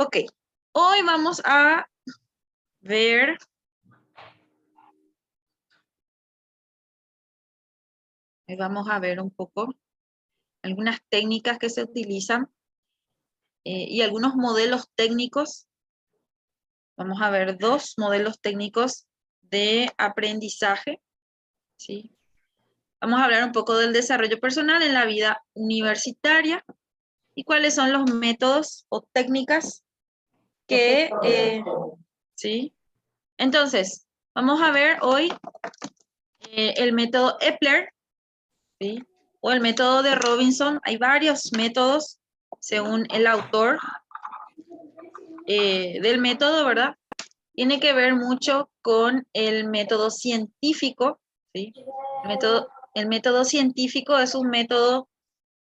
Ok, hoy vamos a ver un poco algunas técnicas que se utilizan y algunos modelos técnicos. Vamos a ver dos modelos técnicos de aprendizaje, ¿sí? Vamos a hablar un poco del desarrollo personal en la vida universitaria y cuáles son los métodos o técnicas que, ¿sí? Entonces, vamos a ver hoy el método Epler, ¿sí? O el método de Robinson. Hay varios métodos según el autor del método, ¿verdad? Tiene que ver mucho con el método científico, ¿sí? El método científico es un método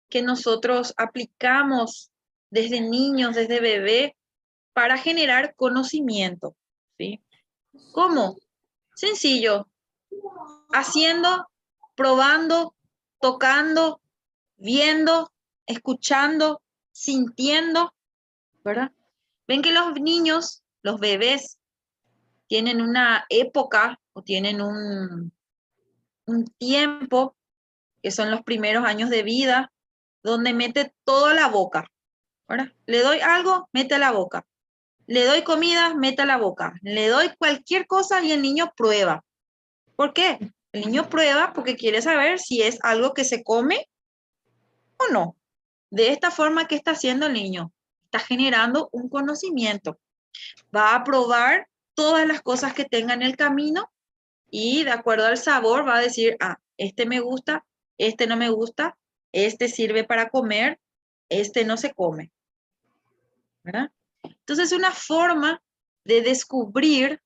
que nosotros aplicamos desde niños, desde bebé, para generar conocimiento, ¿sí? ¿Cómo? Sencillo, haciendo, probando, tocando, viendo, escuchando, sintiendo, ¿verdad? Ven que los niños, los bebés, tienen una época o tienen un tiempo, que son los primeros años de vida, donde mete toda la boca, ¿verdad? Le doy algo, mete a la boca. Le doy comida, mete a la boca. Le doy cualquier cosa y el niño prueba. ¿Por qué? El niño prueba porque quiere saber si es algo que se come o no. De esta forma, ¿qué está haciendo el niño? Está generando un conocimiento. Va a probar todas las cosas que tenga en el camino y de acuerdo al sabor va a decir, ah, este me gusta, este no me gusta, este sirve para comer, este no se come, ¿verdad? Entonces, una forma de descubrir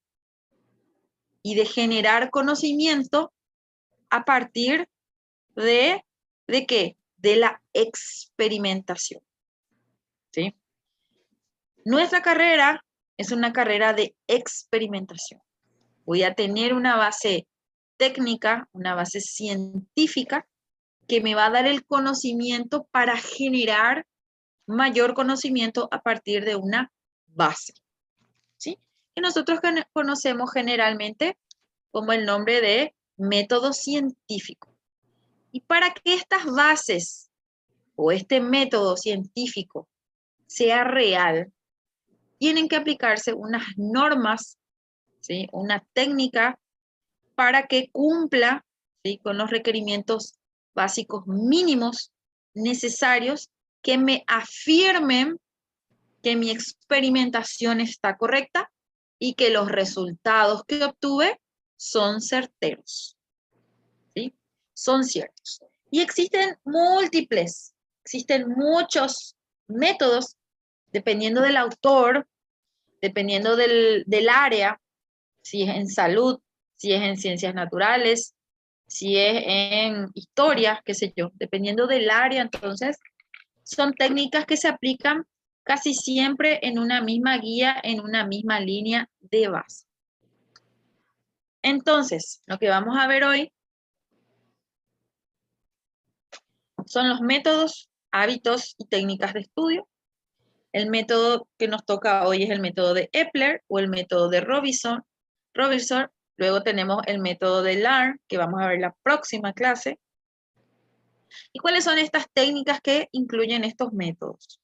y de generar conocimiento a partir ¿de qué? De la experimentación, ¿sí? Nuestra carrera es una carrera de experimentación. Voy a tener una base técnica, una base científica que me va a dar el conocimiento para generar mayor conocimiento a partir de una base, ¿sí? Que nosotros conocemos generalmente como el nombre de método científico. Y para que estas bases o este método científico sea real, tienen que aplicarse unas normas, ¿sí? Una técnica para que cumpla, ¿sí? Con los requerimientos básicos mínimos necesarios que me afirmen que mi experimentación está correcta y que los resultados que obtuve son certeros, ¿sí? Son ciertos. Y existen muchos métodos, dependiendo del autor, dependiendo del área, si es en salud, si es en ciencias naturales, si es en historia, qué sé yo, dependiendo del área, entonces, son técnicas que se aplican casi siempre en una misma guía, en una misma línea de base. Entonces, lo que vamos a ver hoy son los métodos, hábitos y técnicas de estudio. El método que nos toca hoy es el método de Epler o el método de Robinson. Luego tenemos el método de LAR, que vamos a ver la próxima clase. ¿Y cuáles son estas técnicas que incluyen estos métodos?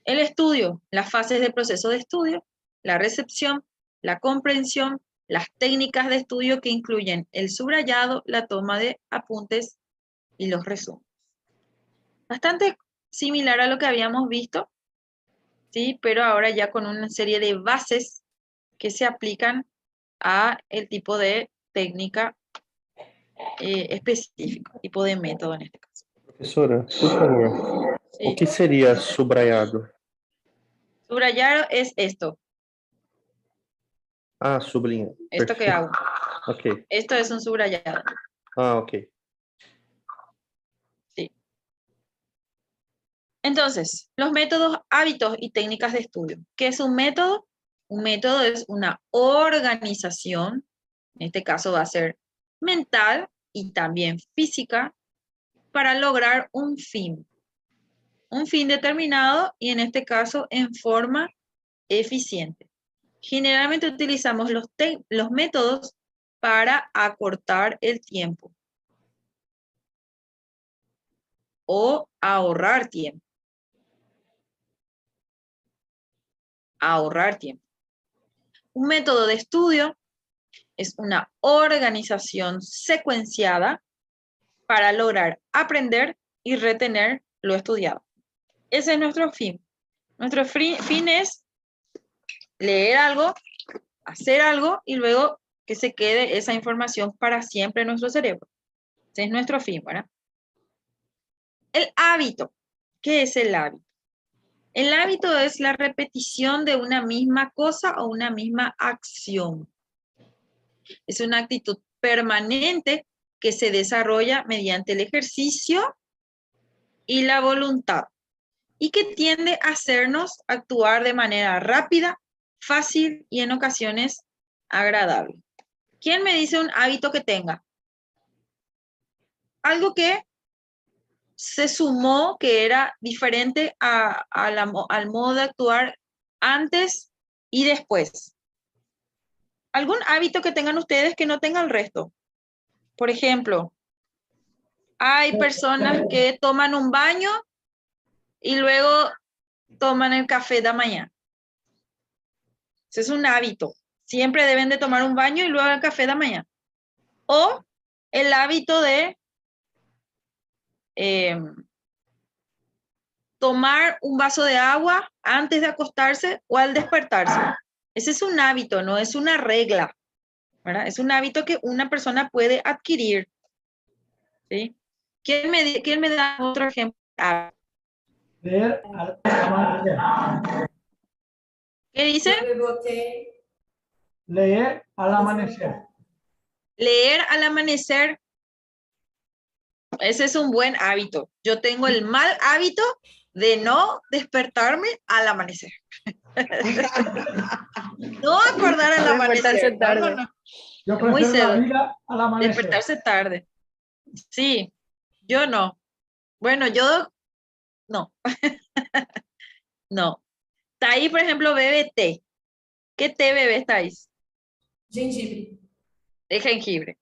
El estudio, las fases del proceso de estudio, la recepción, la comprensión, las técnicas de estudio que incluyen el subrayado, la toma de apuntes y los resúmenes. Bastante similar a lo que habíamos visto, ¿sí? Pero ahora ya con una serie de bases que se aplican a el tipo de técnica específico, tipo de método en este caso. Professora, por favor, Sí. o que seria subrayado? Subrayar es esto. Ah, sublinha. Esto que hago. Ok. Esto es un subrayado. Ah, ok. Sí. Entonces, los métodos, hábitos y técnicas de estudio. ¿Qué es un método? Un método es una organización, en este caso va a ser mental y también física, para lograr un fin determinado y en este caso en forma eficiente. Generalmente utilizamos los métodos para acortar el tiempo o ahorrar tiempo. Ahorrar tiempo. Un método de estudio es una organización secuenciada para lograr aprender y retener lo estudiado. Ese es nuestro fin. Nuestro fin es leer algo, hacer algo y luego que se quede esa información para siempre en nuestro cerebro. Ese es nuestro fin, ¿verdad? El hábito. ¿Qué es el hábito? El hábito es la repetición de una misma cosa o una misma acción. Es una actitud permanente que se desarrolla mediante el ejercicio y la voluntad y que tiende a hacernos actuar de manera rápida, fácil y en ocasiones agradable. ¿Quién me dice un hábito que tenga? Algo que se sumó, que era diferente al modo de actuar antes y después. ¿Algún hábito que tengan ustedes que no tenga el resto? Por ejemplo, hay personas que toman un baño y luego toman el café de mañana. Ese es un hábito. Siempre deben de tomar un baño y luego el café de mañana. O el hábito de tomar un vaso de agua antes de acostarse o al despertarse. Ese es un hábito, no es una regla, ¿verdad? Es un hábito que una persona puede adquirir. ¿Sí? ¿Quién me da otro ejemplo? Leer al amanecer. ¿Qué dice? Leer al amanecer. Leer al amanecer. Ese es un buen hábito. Yo tengo el mal hábito de no despertarme al amanecer. No acordar al amanecer. Despertarse tarde. No. Yo Es muy prefiero la cedo. vida al amanecer. Despertarse tarde. Sí, yo no. Bueno, yo no. No. Thais, por ejemplo, bebe té. ¿Qué té bebes, Thais? Gengibre. De jengibre.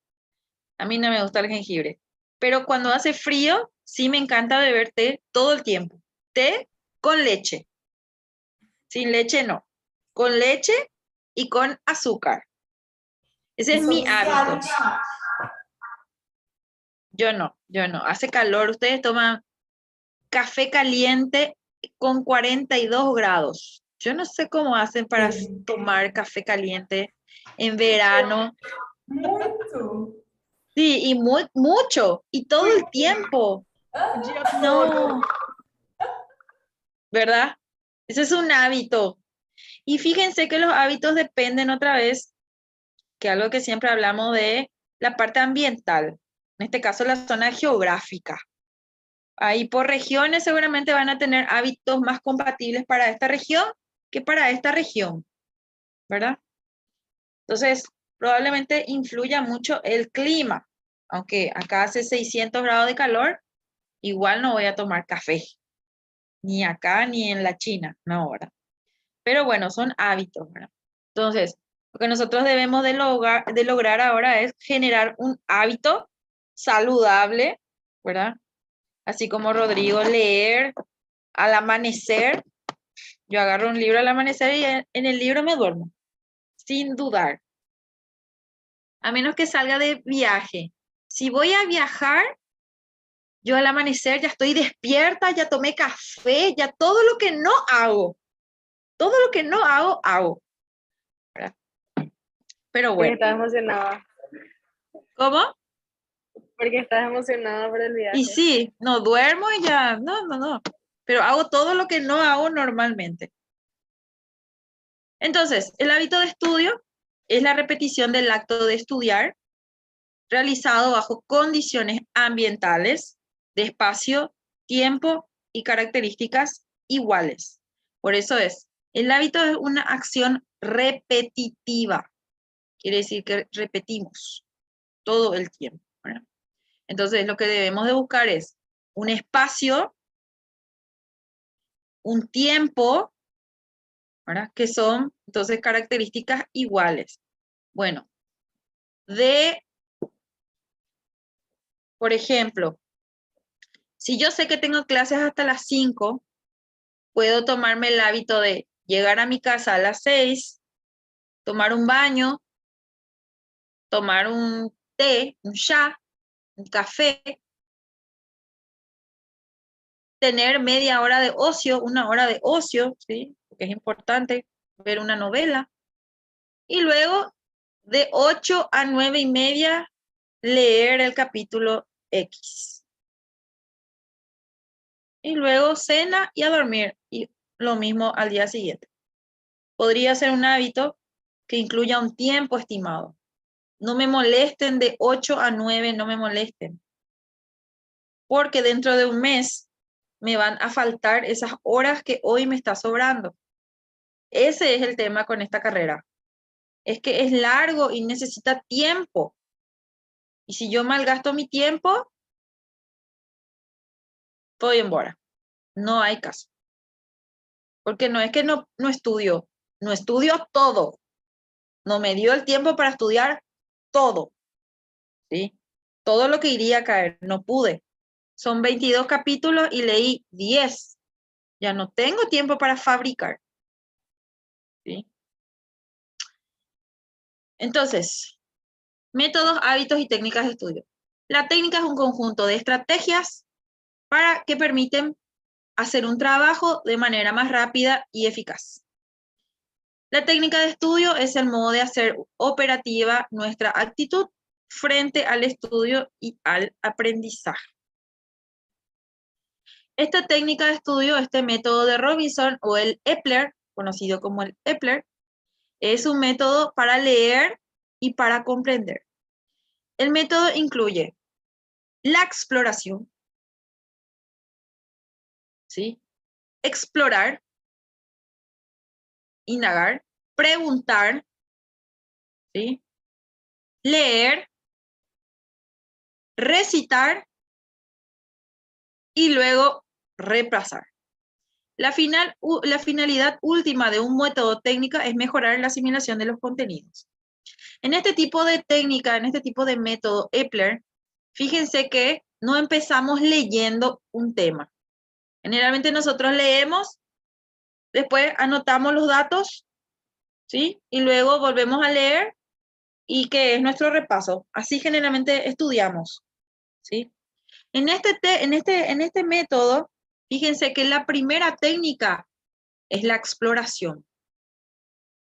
A mí no me gusta el jengibre. Pero cuando hace frío, sí me encanta beber té todo el tiempo. Té con leche. Sin leche no. Con leche y con azúcar. Ese es mi hábito. Yo no. Hace calor. Ustedes toman café caliente con 42 grados. Yo no sé cómo hacen para tomar café caliente en verano. Muito. Sí, y mucho. Y todo el tiempo. No. ¿Verdad? Ese es un hábito. Y fíjense que los hábitos dependen otra vez, que algo que siempre hablamos de la parte ambiental. En este caso, la zona geográfica. Ahí por regiones seguramente van a tener hábitos más compatibles para esta región que para esta región, ¿verdad? Entonces, probablemente influya mucho el clima. Aunque acá hace 600 grados de calor, igual no voy a tomar café. Ni acá ni en la China, no, ¿verdad? Pero bueno, son hábitos, ¿verdad? Entonces, lo que nosotros debemos de lograr ahora es generar un hábito saludable, ¿verdad? Así como Rodrigo, leer al amanecer. Yo agarro un libro al amanecer y en el libro me duermo, sin dudar. A menos que salga de viaje. Si voy a viajar, yo al amanecer ya estoy despierta, ya tomé café, ya todo lo que no hago. Todo lo que no hago, hago. ¿Verdad? Pero Porque bueno. estás emocionada. ¿Cómo? Porque estás emocionada por el viaje. Y sí, no duermo y ya, no. Pero hago todo lo que no hago normalmente. Entonces, el hábito de estudio es la repetición del acto de estudiar realizado bajo condiciones ambientales, de espacio, tiempo y características iguales. Por eso el hábito es una acción repetitiva. Quiere decir que repetimos todo el tiempo, ¿verdad? Entonces, lo que debemos de buscar es un espacio, un tiempo ¿verdad? Que son, entonces, características iguales. Bueno, por ejemplo, si yo sé que tengo clases hasta las 5, puedo tomarme el hábito de llegar a mi casa a las 6, tomar un baño, tomar un té, un chá, un café, tener media hora de ocio, una hora de ocio, ¿sí? Porque es importante ver una novela. Y luego, de 8 a 9:30, leer el capítulo X. Y luego cena y a dormir. Y lo mismo al día siguiente. Podría ser un hábito que incluya un tiempo estimado. No me molesten de 8 a 9, no me molesten. Porque dentro de un mes me van a faltar esas horas que hoy me está sobrando. Ese es el tema con esta carrera. Es que es largo y necesita tiempo. Y si yo malgasto mi tiempo, estoy en bora. No hay caso. Porque no es que no estudio. No estudio todo. No me dio el tiempo para estudiar todo. ¿Sí? Todo lo que iría a caer. No pude. Son 22 capítulos y leí 10. Ya no tengo tiempo para fabricar. ¿Sí? Entonces, métodos, hábitos y técnicas de estudio. La técnica es un conjunto de estrategias para que permiten hacer un trabajo de manera más rápida y eficaz. La técnica de estudio es el modo de hacer operativa nuestra actitud frente al estudio y al aprendizaje. Esta técnica de estudio, este método de Robinson o el Epler, conocido como el Epler, es un método para leer y para comprender. El método incluye la exploración, ¿sí? Explorar, indagar, preguntar, ¿sí? Leer, recitar y luego repasar. La finalidad última de un método técnico es mejorar la asimilación de los contenidos. En este tipo de técnica, en este tipo de método Epler, fíjense que no empezamos leyendo un tema. Generalmente nosotros leemos, después anotamos los datos, ¿sí? Y luego volvemos a leer y que es nuestro repaso. Así generalmente estudiamos, ¿sí? En este método, fíjense que la primera técnica es la exploración.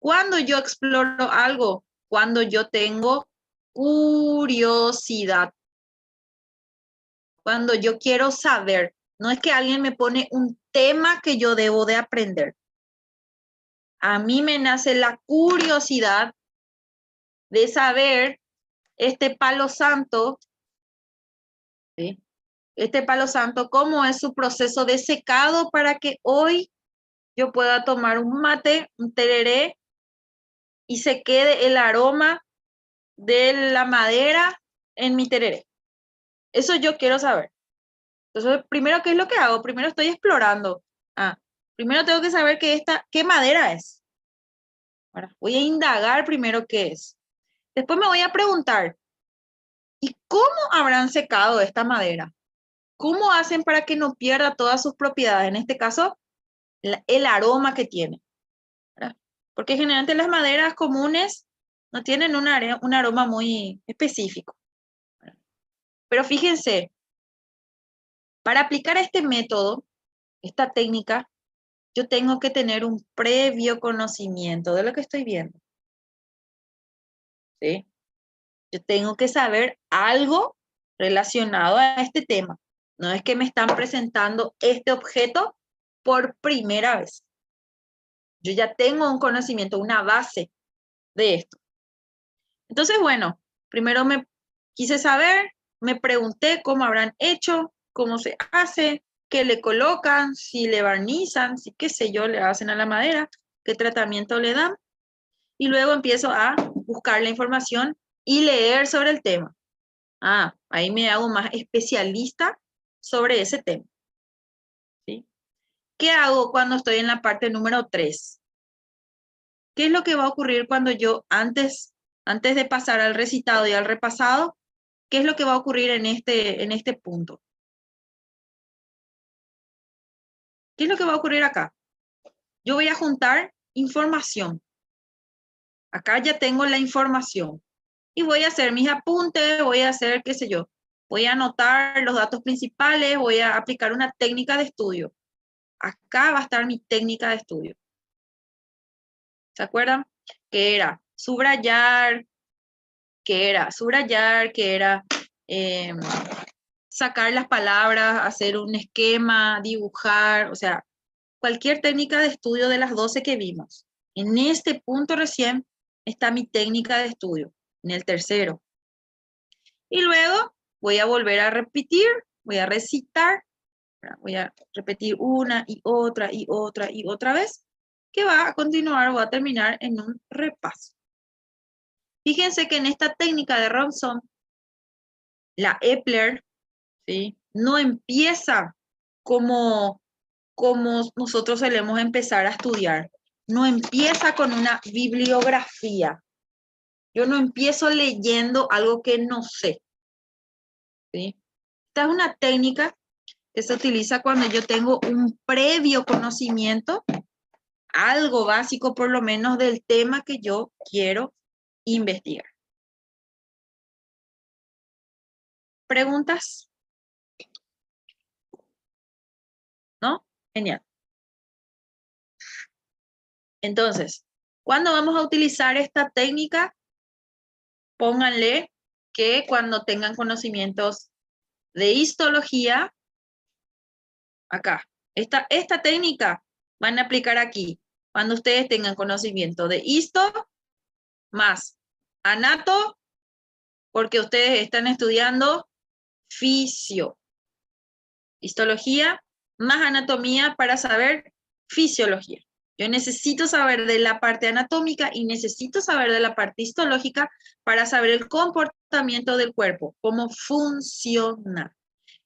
Cuando yo exploro algo, cuando yo tengo curiosidad, cuando yo quiero saber, no es que alguien me pone un tema que yo debo de aprender. A mí me nace la curiosidad de saber este palo santo, ¿sí? Este palo santo, cómo es su proceso de secado para que hoy yo pueda tomar un mate, un tereré, y se quede el aroma de la madera en mi tereré. Eso yo quiero saber. Entonces, primero, ¿qué es lo que hago? Primero estoy explorando. Primero tengo que saber qué madera es. Ahora, voy a indagar primero qué es. Después me voy a preguntar, ¿y cómo habrán secado esta madera? ¿Cómo hacen para que no pierda todas sus propiedades? En este caso, el aroma que tiene, ¿verdad? Porque generalmente las maderas comunes no tienen un aroma muy específico, ¿verdad? Pero fíjense, para aplicar este método, esta técnica, yo tengo que tener un previo conocimiento de lo que estoy viendo, ¿sí? Yo tengo que saber algo relacionado a este tema. No es que me están presentando este objeto por primera vez. Yo ya tengo un conocimiento, una base de esto. Entonces, bueno, primero me quise saber, me pregunté cómo habrán hecho, cómo se hace, qué le colocan, si le barnizan, si qué sé yo, le hacen a la madera, qué tratamiento le dan. Y luego empiezo a buscar la información y leer sobre el tema. Ahí me hago más especialista sobre ese tema, ¿sí? ¿Qué hago cuando estoy en la parte número 3? ¿Qué es lo que va a ocurrir cuando yo antes de pasar al recitado y al repasado, qué es lo que va a ocurrir en este punto? ¿Qué es lo que va a ocurrir acá? Yo voy a juntar información. Acá ya tengo la información. Y voy a hacer mis apuntes, voy a hacer, qué sé yo, voy a anotar los datos principales, voy a aplicar una técnica de estudio. Acá va a estar mi técnica de estudio. ¿Se acuerdan? Que era subrayar, que era sacar las palabras, hacer un esquema, dibujar, o sea, cualquier técnica de estudio de las 12 que vimos. En este punto recién está mi técnica de estudio, en el tercero. Y luego voy a volver a repetir, voy a recitar, voy a repetir una y otra y otra y otra vez, que va a continuar, va a terminar en un repaso. Fíjense que en esta técnica de Robson, la Epler, ¿sí?, no empieza como nosotros solemos empezar a estudiar. No empieza con una bibliografía. Yo no empiezo leyendo algo que no sé, ¿sí? Esta es una técnica que se utiliza cuando yo tengo un previo conocimiento, algo básico por lo menos del tema que yo quiero investigar. ¿Preguntas? ¿No? Genial. Entonces, ¿cuándo vamos a utilizar esta técnica? Pónganle que cuando tengan conocimientos de histología, acá, esta técnica van a aplicar aquí, cuando ustedes tengan conocimiento de histo más anato, porque ustedes están estudiando fisio. Histología más anatomía para saber fisiología. Yo necesito saber de la parte anatómica y necesito saber de la parte histológica para saber el comportamiento del cuerpo, cómo funciona.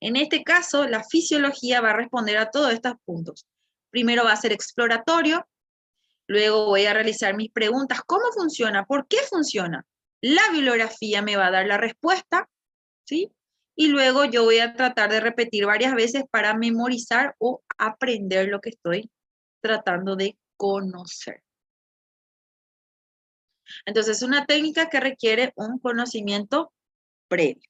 En este caso, la fisiología va a responder a todos estos puntos. Primero va a ser exploratorio, luego voy a realizar mis preguntas. ¿Cómo funciona? ¿Por qué funciona? La bibliografía me va a dar la respuesta, ¿sí? Y luego yo voy a tratar de repetir varias veces para memorizar o aprender lo que estoy tratando de conocer. Entonces, es una técnica que requiere un conocimiento previo.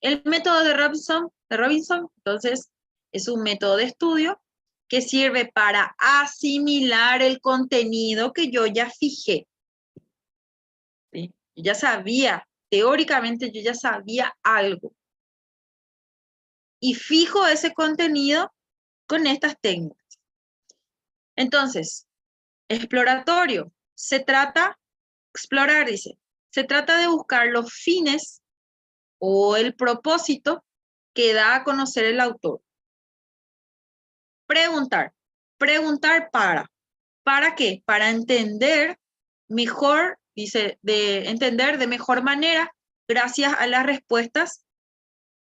El método de Robinson, entonces, es un método de estudio que sirve para asimilar el contenido que yo ya fijé. ¿Sí? Yo ya sabía, teóricamente yo ya sabía algo. Y fijo ese contenido con estas técnicas. Entonces, exploratorio, explorar dice, se trata de buscar los fines o el propósito que da a conocer el autor. Preguntar ¿para qué? Para entender mejor, dice, entender de mejor manera gracias a las respuestas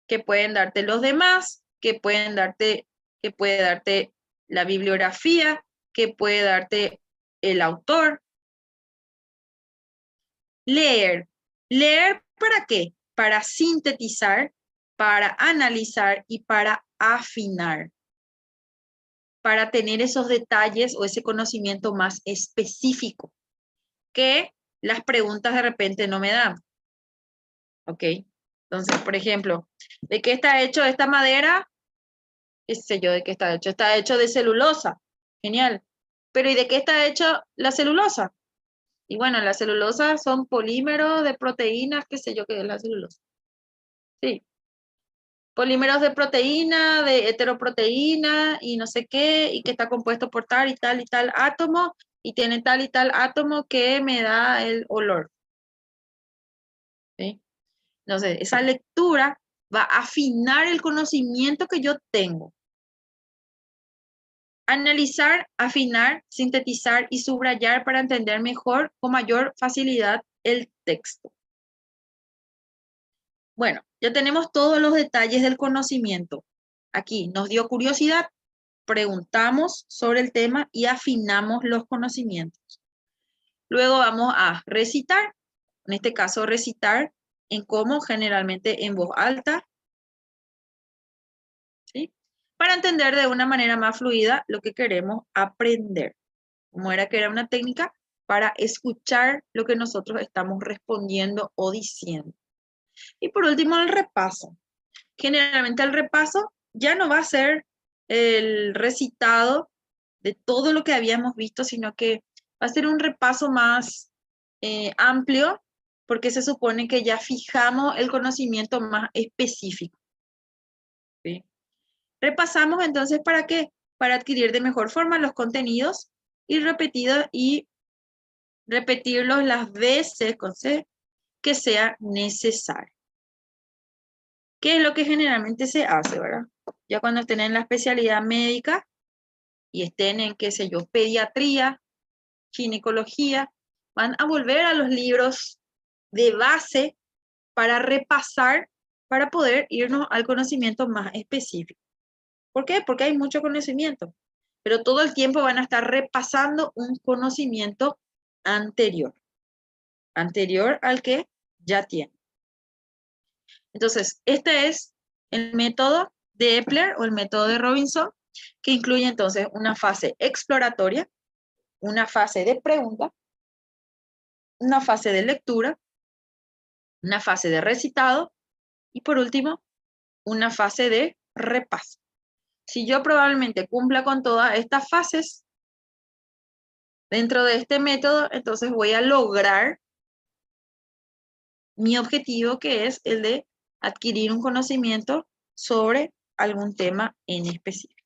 que pueden darte los demás, que puede darte la bibliografía, que puede darte el autor. Leer ¿para qué? Para sintetizar, para analizar y para afinar. Para tener esos detalles o ese conocimiento más específico que las preguntas de repente no me dan. ¿Ok? Entonces, por ejemplo, ¿de qué está hecho esta madera? ¿Qué sé yo de qué está hecho? Está hecho de celulosa. Genial. Pero ¿y de qué está hecho la celulosa? Y bueno, la celulosa son polímeros de proteínas, qué sé yo qué es la celulosa. Sí. Polímeros de proteína, de heteroproteína y no sé qué, y que está compuesto por tal y tal átomo, y tiene tal y tal átomo que me da el olor. ¿Sí? Entonces, esa lectura va a afinar el conocimiento que yo tengo. Analizar, afinar, sintetizar y subrayar para entender mejor, con mayor facilidad, el texto. Bueno, ya tenemos todos los detalles del conocimiento. Aquí nos dio curiosidad, preguntamos sobre el tema y afinamos los conocimientos. Luego vamos a recitar, en este caso recitar en cómo, generalmente en voz alta, ¿sí? Para entender de una manera más fluida lo que queremos aprender. Como era que era una técnica para escuchar lo que nosotros estamos respondiendo o diciendo. Y por último, el repaso. Generalmente el repaso ya no va a ser el recitado de todo lo que habíamos visto, sino que va a ser un repaso más amplio, porque se supone que ya fijamos el conocimiento más específico. ¿Sí? Repasamos entonces, ¿para qué? Para adquirir de mejor forma los contenidos y repetirlos las veces con C que sea necesario. ¿Qué es lo que generalmente se hace, verdad? Ya cuando estén en la especialidad médica y estén en, qué sé yo, pediatría, ginecología, van a volver a los libros de base para repasar, para poder irnos al conocimiento más específico. ¿Por qué? Porque hay mucho conocimiento, pero todo el tiempo van a estar repasando un conocimiento anterior al que ya tienen. Entonces, este es el método de Epler o el método de Robinson, que incluye entonces una fase exploratoria, una fase de pregunta, una fase de lectura, una fase de recitado y por último, una fase de repaso. Si yo probablemente cumpla con todas estas fases dentro de este método, entonces voy a lograr mi objetivo, que es el de adquirir un conocimiento sobre algún tema en específico.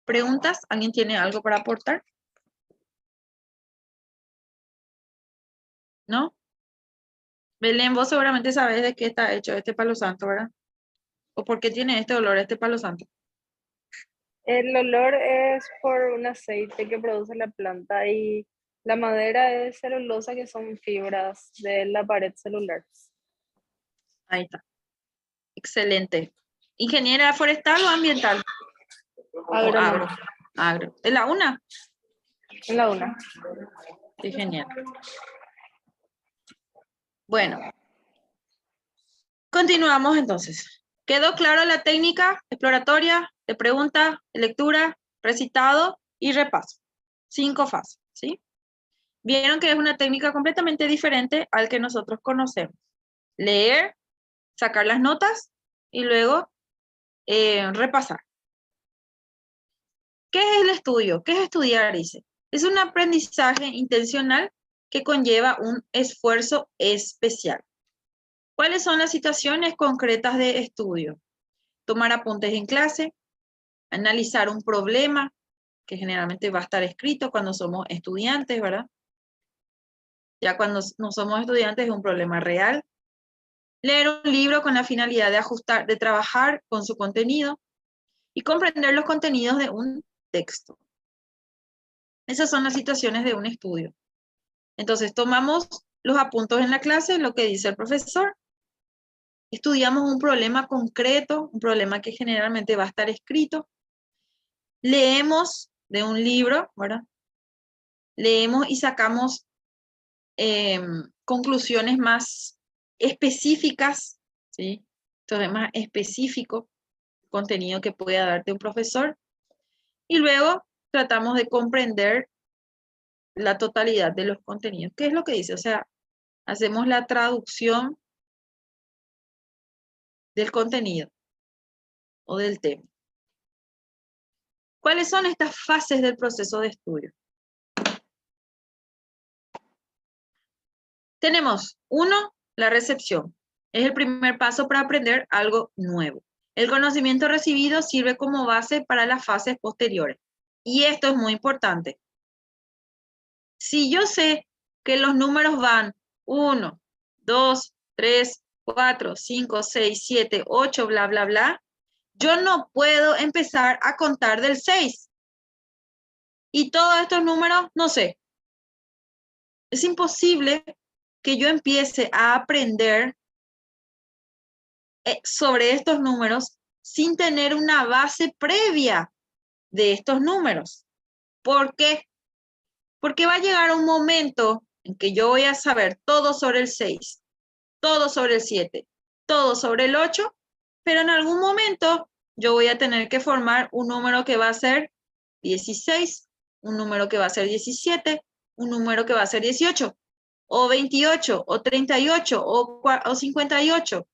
¿Preguntas? ¿Alguien tiene algo para aportar? ¿No? Belén, vos seguramente sabés de qué está hecho este palo santo, ¿verdad? ¿O por qué tiene este olor este palo santo? El olor es por un aceite que produce la planta y la madera es celulosa, que son fibras de la pared celular. Ahí está. Excelente. ¿Ingeniera forestal o ambiental? O agro. Agro. ¿Es la una? En la una. Qué genial. Bueno. Continuamos entonces. ¿Quedó claro la técnica exploratoria de pregunta, lectura, recitado y repaso? 5 fases, ¿sí? Vieron que es una técnica completamente diferente al que nosotros conocemos. Leer, sacar las notas y luego repasar. ¿Qué es el estudio? ¿Qué es estudiar? Dice. Es un aprendizaje intencional que conlleva un esfuerzo especial. ¿Cuáles son las situaciones concretas de estudio? Tomar apuntes en clase, analizar un problema, que generalmente va a estar escrito cuando somos estudiantes, ¿verdad? Ya cuando no somos estudiantes es un problema real. Leer un libro con la finalidad de trabajar con su contenido y comprender los contenidos de un texto. Esas son las situaciones de un estudio. Entonces, tomamos los apuntes en la clase, lo que dice el profesor, estudiamos un problema concreto, un problema que generalmente va a estar escrito, leemos de un libro, ¿verdad? Leemos y sacamos conclusiones más específicas, ¿sí? Entonces, más específico, contenido que pueda darte un profesor, y luego tratamos de comprender la totalidad de los contenidos. ¿Qué es lo que dice? O sea, hacemos la traducción del contenido o del tema. ¿Cuáles son estas fases del proceso de estudio? Tenemos, 1, la recepción. Es el primer paso para aprender algo nuevo. El conocimiento recibido sirve como base para las fases posteriores. Y esto es muy importante. Si yo sé que los números van 1, 2, 3, 4, 5, 6, 7, 8, bla, bla, bla, yo no puedo empezar a contar del 6. Y todos estos números, no sé. Es imposible que yo empiece a aprender sobre estos números sin tener una base previa de estos números. ¿Por qué? Porque va a llegar un momento en que yo voy a saber todo sobre el 6, todo sobre el 7, todo sobre el 8, pero en algún momento yo voy a tener que formar un número que va a ser 16, un número que va a ser 17, un número que va a ser 18, o 28, o 38, o 58.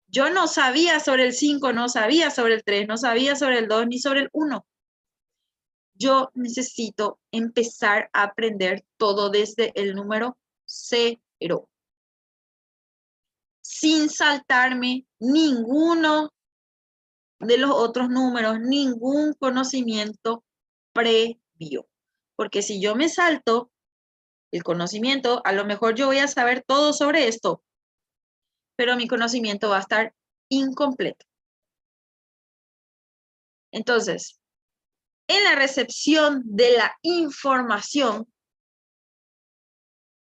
Yo no sabía sobre el 5, no sabía sobre el 3, no sabía sobre el 2, ni sobre el 1. Yo necesito empezar a aprender todo desde el número 0, sin saltarme ninguno de los otros números, ningún conocimiento previo. Porque si yo me salto el conocimiento, a lo mejor yo voy a saber todo sobre esto, pero mi conocimiento va a estar incompleto. Entonces, en la recepción de la información,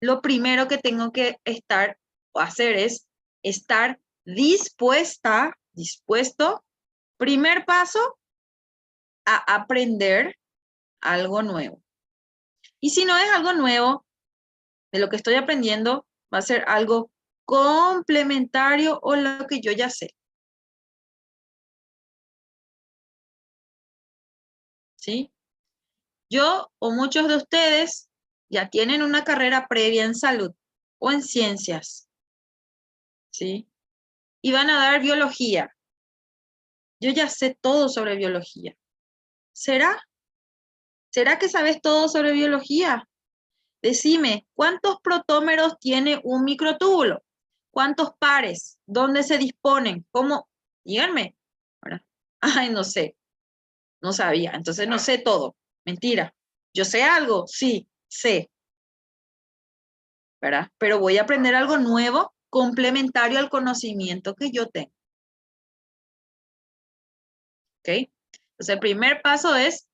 lo primero que tengo que hacer es estar dispuesto, primer paso, a aprender algo nuevo. Y si no es algo nuevo, de lo que estoy aprendiendo, va a ser algo complementario o lo que yo ya sé. ¿Sí? Yo o muchos de ustedes ya tienen una carrera previa en salud o en ciencias. ¿Sí? Y van a dar biología. Yo ya sé todo sobre biología. ¿Será? ¿Será que sabes todo sobre biología? Decime, ¿cuántos protómeros tiene un microtúbulo? ¿Cuántos pares? ¿Dónde se disponen? ¿Cómo? Díganme. Ay, no sé. No sabía. Entonces no sé todo. Mentira. ¿Yo sé algo? Sí, sé. ¿Verdad? Pero voy a aprender algo nuevo, complementario al conocimiento que yo tengo. ¿Ok? Entonces el primer paso es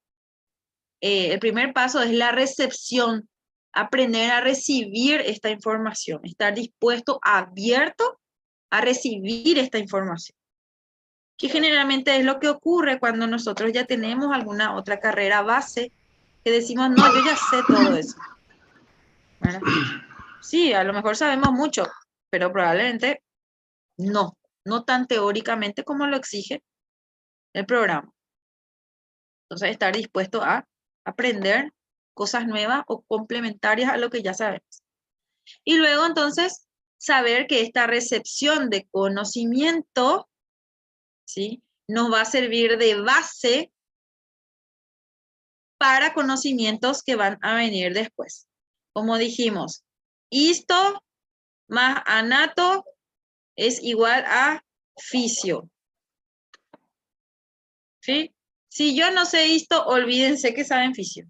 la recepción, aprender a recibir esta información, estar dispuesto, abierto a recibir esta información. Que generalmente es lo que ocurre cuando nosotros ya tenemos alguna otra carrera base, que decimos, no, yo ya sé todo eso. ¿Verdad? Sí, a lo mejor sabemos mucho, pero probablemente no tan teóricamente como lo exige el programa. Entonces, estar dispuesto a aprender cosas nuevas o complementarias a lo que ya sabemos. Y luego, entonces, saber que esta recepción de conocimiento, ¿sí?, nos va a servir de base para conocimientos que van a venir después. Como dijimos, histo más anato es igual a fisio. ¿Sí? Si yo no sé histo, olvídense que saben fisio.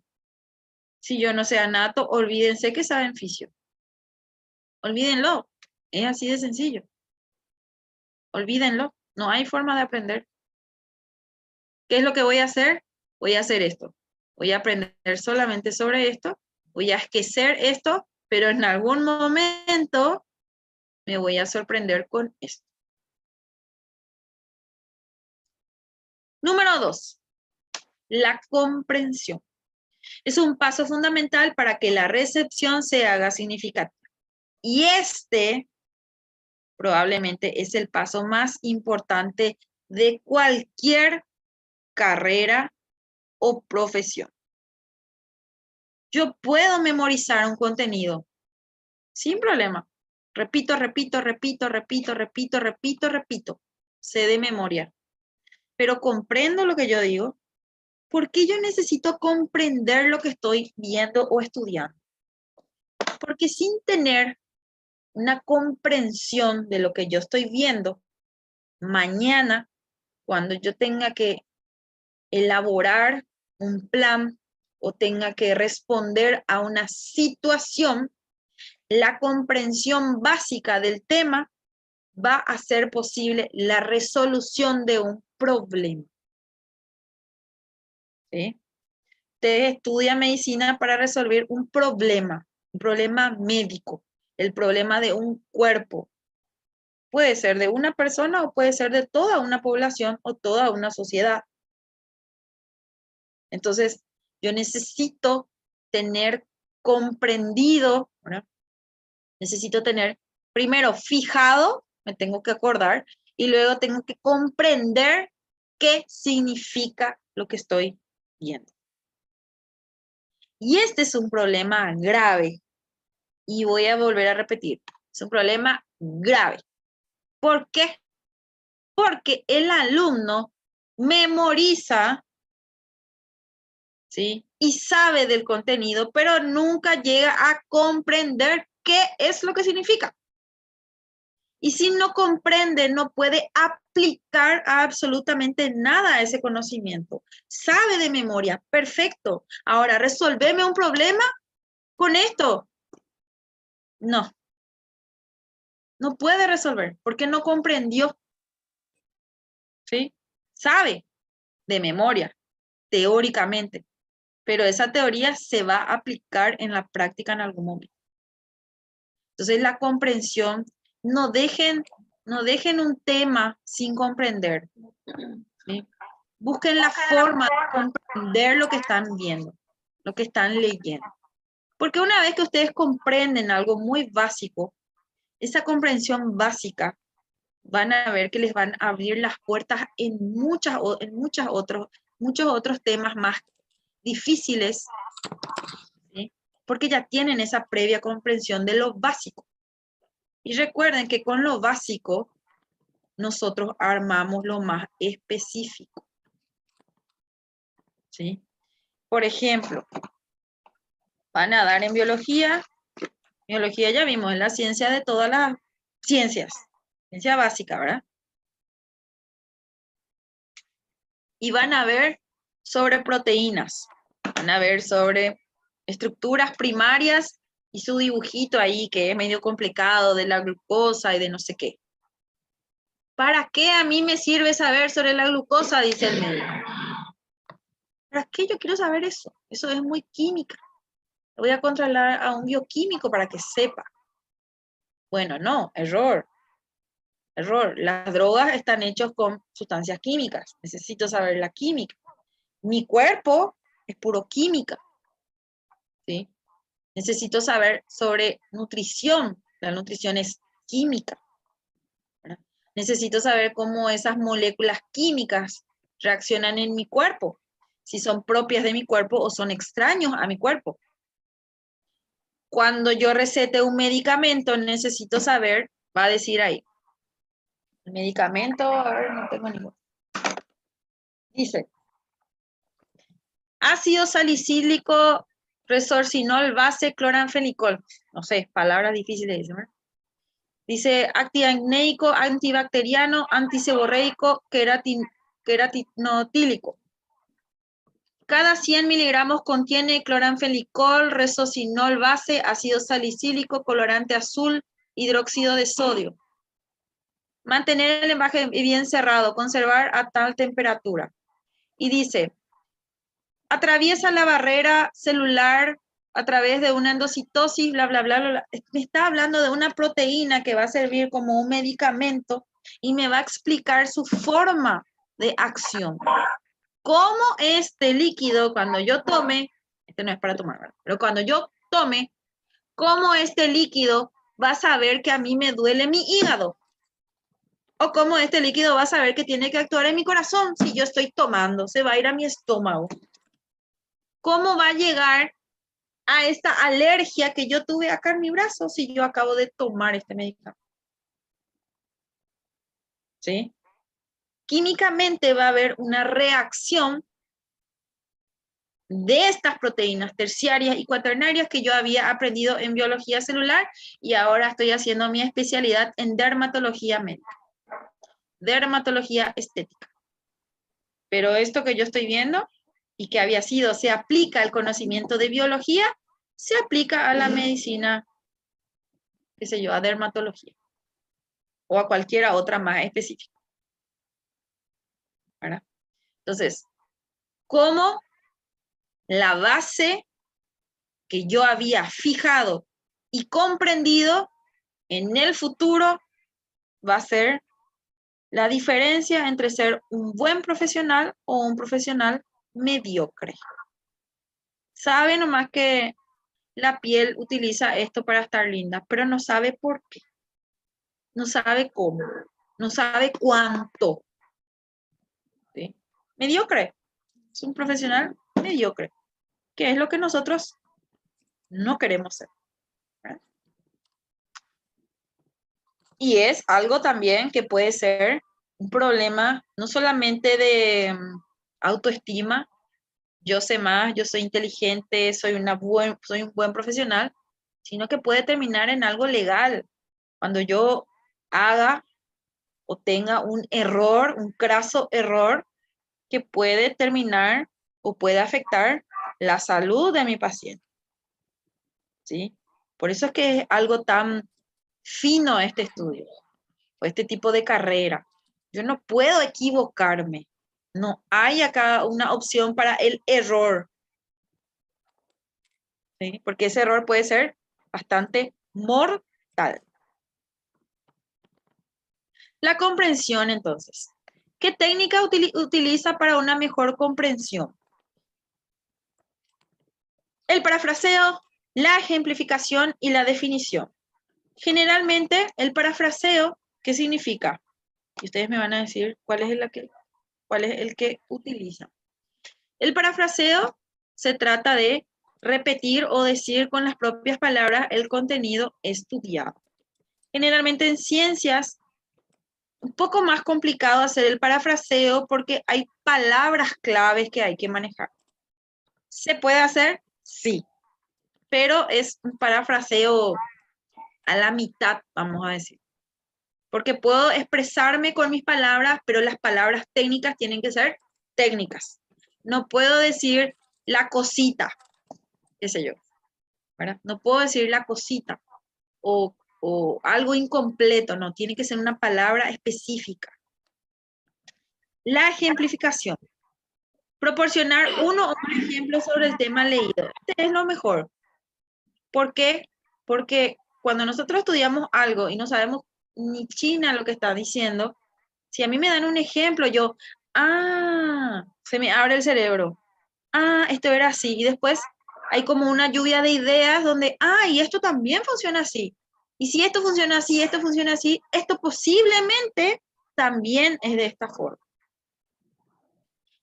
Si yo no sé anato, olvídense que saben fisio. Olvídenlo. Es así de sencillo. Olvídenlo. No hay forma de aprender. ¿Qué es lo que voy a hacer? Voy a hacer esto. Voy a aprender solamente sobre esto. Voy a esquecer esto, pero en algún momento me voy a sorprender con esto. Número 2. La comprensión. Es un paso fundamental para que la recepción se haga significativa. Y este probablemente es el paso más importante de cualquier carrera o profesión. Yo puedo memorizar un contenido sin problema. Repito. Sé de memoria. Pero comprendo lo que yo digo. ¿Por qué yo necesito comprender lo que estoy viendo o estudiando? Porque sin tener una comprensión de lo que yo estoy viendo, mañana, cuando yo tenga que elaborar un plan o tenga que responder a una situación, la comprensión básica del tema va a hacer posible la resolución de un problema. ¿Sí? Ustedes estudian medicina para resolver un problema médico, el problema de un cuerpo. Puede ser de una persona o puede ser de toda una población o toda una sociedad. Entonces, yo necesito tener comprendido, ¿verdad? Necesito tener primero fijado, me tengo que acordar, y luego tengo que comprender qué significa lo que estoy viendo. Y este es un problema grave. Y voy a volver a repetir. Es un problema grave. ¿Por qué? Porque el alumno memoriza, ¿sí? Y sabe del contenido, pero nunca llega a comprender qué es lo que significa. Y si no comprende, no puede aplicar absolutamente nada a ese conocimiento. Sabe de memoria, perfecto. Ahora, resolveme un problema con esto. No. No puede resolver porque no comprendió. ¿Sí? Sabe de memoria, teóricamente, pero esa teoría se va a aplicar en la práctica en algún momento. Entonces, la comprensión, no dejen un tema sin comprender. ¿Sí? Busquen la forma de comprender lo que están viendo, lo que están leyendo. Porque una vez que ustedes comprenden algo muy básico, esa comprensión básica van a ver que les van a abrir las puertas en muchos otros temas más difíciles, ¿sí? Porque ya tienen esa previa comprensión de lo básico. Y recuerden que con lo básico nosotros armamos lo más específico, ¿sí? Por ejemplo, van a dar en biología. Biología ya vimos, es la ciencia de todas las ciencias, ciencia básica, ¿verdad? Y van a ver sobre proteínas, van a ver sobre estructuras primarias y su dibujito ahí que es medio complicado de la glucosa y de no sé qué. ¿Para qué a mí me sirve saber sobre la glucosa? Dice el médico. ¿Para qué yo quiero saber eso? Eso es muy química. Voy a controlar a un bioquímico para que sepa. Bueno, no, error. Error. Las drogas están hechas con sustancias químicas. Necesito saber la química. Mi cuerpo es puro química. ¿Sí? Necesito saber sobre nutrición. La nutrición es química, ¿verdad? Necesito saber cómo esas moléculas químicas reaccionan en mi cuerpo. Si son propias de mi cuerpo o son extraños a mi cuerpo. Cuando yo recete un medicamento, necesito saber, va a decir ahí. El medicamento, a ver, no tengo ninguno. Dice, ácido salicílico, resorcinol, base, cloranfenicol. No sé, palabras difíciles, ¿verdad? Dice actiacnéico, antibacteriano, antiseborreico, queratinotílico. Cada 100 miligramos contiene cloranfenicol, resorcinol base, ácido salicílico, colorante azul, hidróxido de sodio. Mantener el envase bien cerrado, conservar a tal temperatura. Y dice, atraviesa la barrera celular a través de una endocitosis, bla, bla, bla, bla. Me está hablando de una proteína que va a servir como un medicamento y me va a explicar su forma de acción. Cómo este líquido, cuando yo tome, este no es para tomar, ¿verdad? Pero cuando yo tome, cómo este líquido va a saber que a mí me duele mi hígado. O cómo este líquido va a saber que tiene que actuar en mi corazón si yo estoy tomando, se va a ir a mi estómago. ¿Cómo va a llegar a esta alergia que yo tuve acá en mi brazo si yo acabo de tomar este medicamento? ¿Sí? Químicamente va a haber una reacción de estas proteínas terciarias y cuaternarias que yo había aprendido en biología celular y ahora estoy haciendo mi especialidad en dermatología médica, dermatología estética. Pero esto que yo estoy viendo y que había sido, se aplica al conocimiento de biología, se aplica a la medicina, qué sé yo, a dermatología o a cualquiera otra más específica. ¿Verdad? Entonces, ¿cómo la base que yo había fijado y comprendido en el futuro va a ser la diferencia entre ser un buen profesional o un profesional mediocre? ¿Sabe nomás que la piel utiliza esto para estar linda, pero no sabe por qué, no sabe cómo, no sabe cuánto. ¿Sí? Mediocre, es un profesional mediocre, que es lo que nosotros no queremos ser. ¿Verdad? Y es algo también que puede ser un problema no solamente de autoestima, yo sé más, yo soy inteligente, soy un buen profesional, sino que puede terminar en algo legal. Cuando yo haga o tenga un error, un craso error, que puede terminar o puede afectar la salud de mi paciente. ¿Sí? Por eso es que es algo tan fino este estudio, o este tipo de carrera. Yo no puedo equivocarme. No hay acá una opción para el error. ¿Sí? Porque ese error puede ser bastante mortal. La comprensión, entonces. ¿Qué técnica utiliza para una mejor comprensión? El parafraseo, la ejemplificación y la definición. Generalmente, el parafraseo, ¿qué significa? Y ustedes me van a decir cuál es el que utiliza. El parafraseo se trata de repetir o decir con las propias palabras el contenido estudiado. Generalmente en ciencias, un poco más complicado hacer el parafraseo porque hay palabras claves que hay que manejar. ¿Se puede hacer? Sí, pero es un parafraseo a la mitad, vamos a decir. Porque puedo expresarme con mis palabras, pero las palabras técnicas tienen que ser técnicas. No puedo decir la cosita, qué sé yo, ¿verdad? No puedo decir la cosita o algo incompleto, no, tiene que ser una palabra específica. La ejemplificación. Proporcionar uno o más ejemplos sobre el tema leído. Este es lo mejor. ¿Por qué? Porque cuando nosotros estudiamos algo y no sabemos ni china lo que está diciendo, si a mí me dan un ejemplo, yo, se me abre el cerebro. Esto era así. Y después hay como una lluvia de ideas donde, y esto también funciona así. Y si esto funciona así, esto posiblemente también es de esta forma.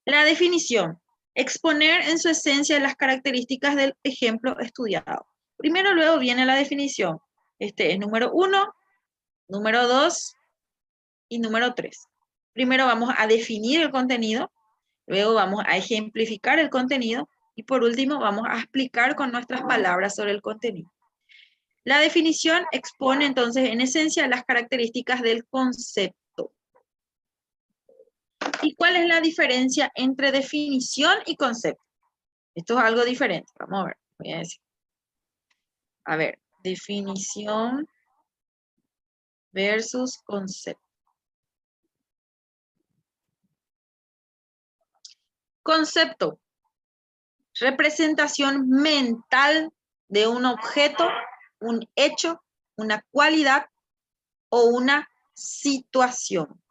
La definición. Exponer en su esencia las características del ejemplo estudiado. Primero, luego viene la definición. Este es número 1, número 2 y número 3. Primero vamos a definir el contenido, luego vamos a ejemplificar el contenido y por último vamos a explicar con nuestras palabras sobre el contenido. La definición expone entonces en esencia las características del concepto. ¿Y cuál es la diferencia entre definición y concepto? Esto es algo diferente. Vamos a ver, voy a decir. A ver, definición versus concepto. Concepto. Representación mental de un objeto, un hecho, una cualidad o una situación.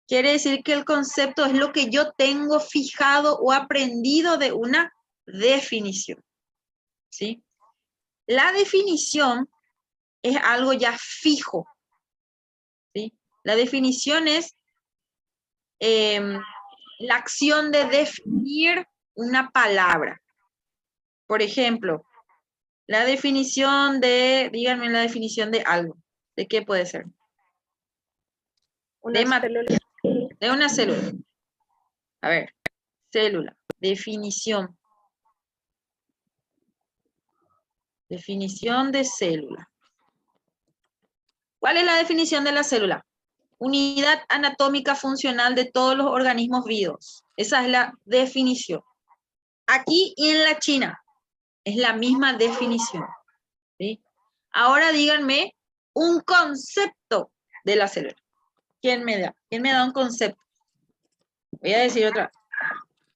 Quiere decir que el concepto es lo que yo tengo fijado o aprendido de una definición. ¿Sí? La definición es algo ya fijo. ¿Sí? La definición es la acción de definir una palabra. Por ejemplo, la definición díganme la definición de algo. ¿De qué puede ser? Una célula. De una célula. A ver, célula. Definición. Definición de célula. ¿Cuál es la definición de la célula? Unidad anatómica funcional de todos los organismos vivos. Esa es la definición. Aquí y en la China es la misma definición. ¿Sí? Ahora díganme un concepto de la célula. ¿Quién me da? ¿Quién me da un concepto? Voy a decir otra.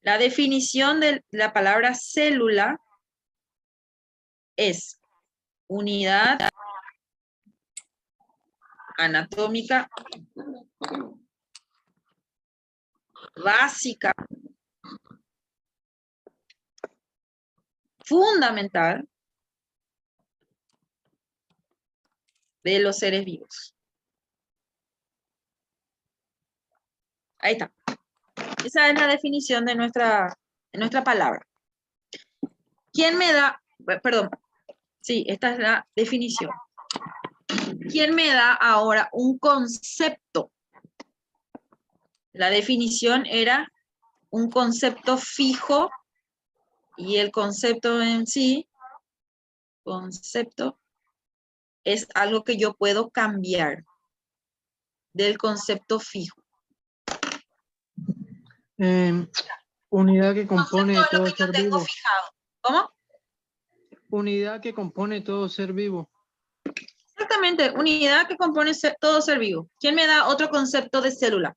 La definición de la palabra célula es unidad anatómica básica, fundamental, de los seres vivos. Ahí está. Esa es la definición de nuestra palabra. ¿Quién me da, perdón, sí, esta es la definición. ¿Quién me da ahora un concepto? La definición era un concepto fijo y el concepto en sí, concepto, es algo que yo puedo cambiar del concepto fijo. Unidad que compone Concepto es lo todo que yo ser tengo vivo. fijado. ¿Cómo? Unidad que compone todo ser vivo. Exactamente, unidad que compone todo ser vivo. ¿Quién me da otro concepto de célula?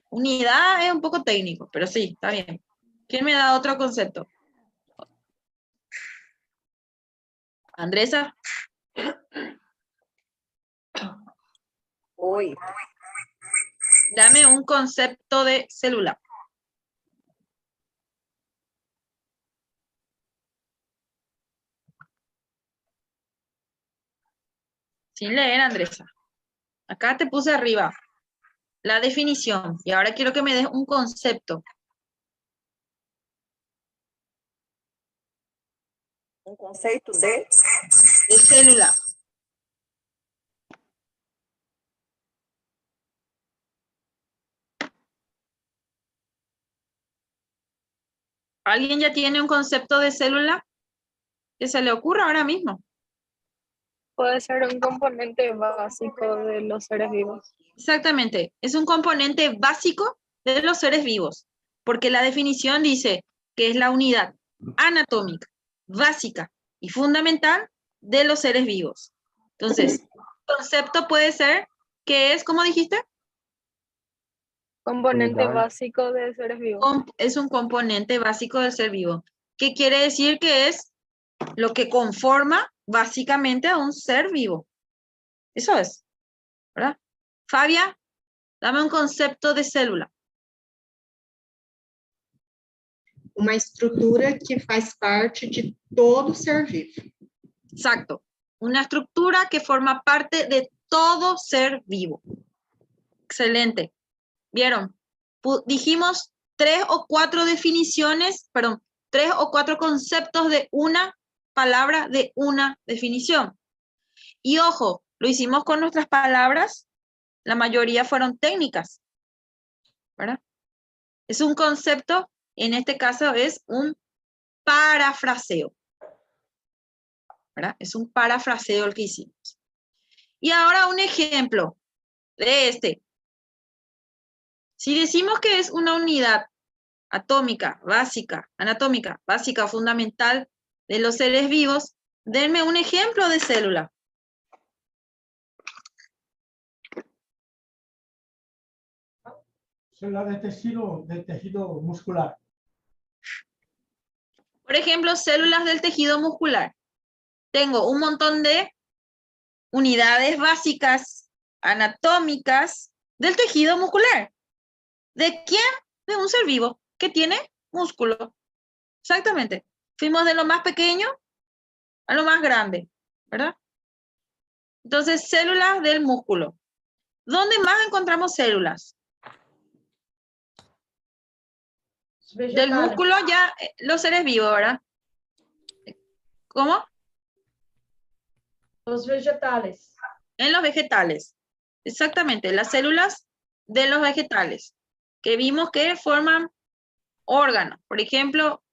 Unidad es un poco técnico, pero sí, está bien. ¿Quién me da otro concepto? Andresa. Hoy. Dame un concepto de célula. Sin leer, Andresa. Acá te puse arriba la definición y ahora quiero que me des un concepto. Un conceito de célula. ¿Alguien ya tiene un concepto de célula que se le ocurra ahora mismo? Puede ser un componente básico de los seres vivos. Exactamente, es un componente básico de los seres vivos, porque la definición dice que es la unidad anatómica, básica y fundamental de los seres vivos. Entonces, el concepto puede ser que es, ¿cómo dijiste? Componente Unidad. básico de seres vivos. Es un componente básico del ser vivo. ¿Qué quiere decir? Que es lo que conforma básicamente a un ser vivo. Eso es, ¿verdad? Fabia, dame un concepto de célula. Uma estrutura que faz parte de todo ser vivo. Exacto. Una estructura que forma parte de todo ser vivo. Excelente. ¿Vieron? Dijimos 3 o 4 definiciones, perdón, 3 o 4 conceptos de una palabra, de una definición. Y ojo, lo hicimos con nuestras palabras, la mayoría fueron técnicas, ¿verdad? Es un concepto, en este caso es un parafraseo, ¿verdad? Es un parafraseo el que hicimos. Y ahora un ejemplo de este. Si decimos que es una unidad anatómica, básica, fundamental de los seres vivos, denme un ejemplo de célula. Célula del tejido muscular. Por ejemplo, células del tejido muscular. Tengo un montón de unidades básicas anatómicas del tejido muscular. ¿De quién? De un ser vivo que tiene músculo. Exactamente. Fuimos de lo más pequeño a lo más grande, ¿verdad? Entonces, células del músculo. ¿Dónde más encontramos células? Del músculo ya, los seres vivos, ¿verdad? ¿Cómo? Los vegetales. En los vegetales. Exactamente, las células de los vegetales, que vimos que forman órganos. Por ejemplo,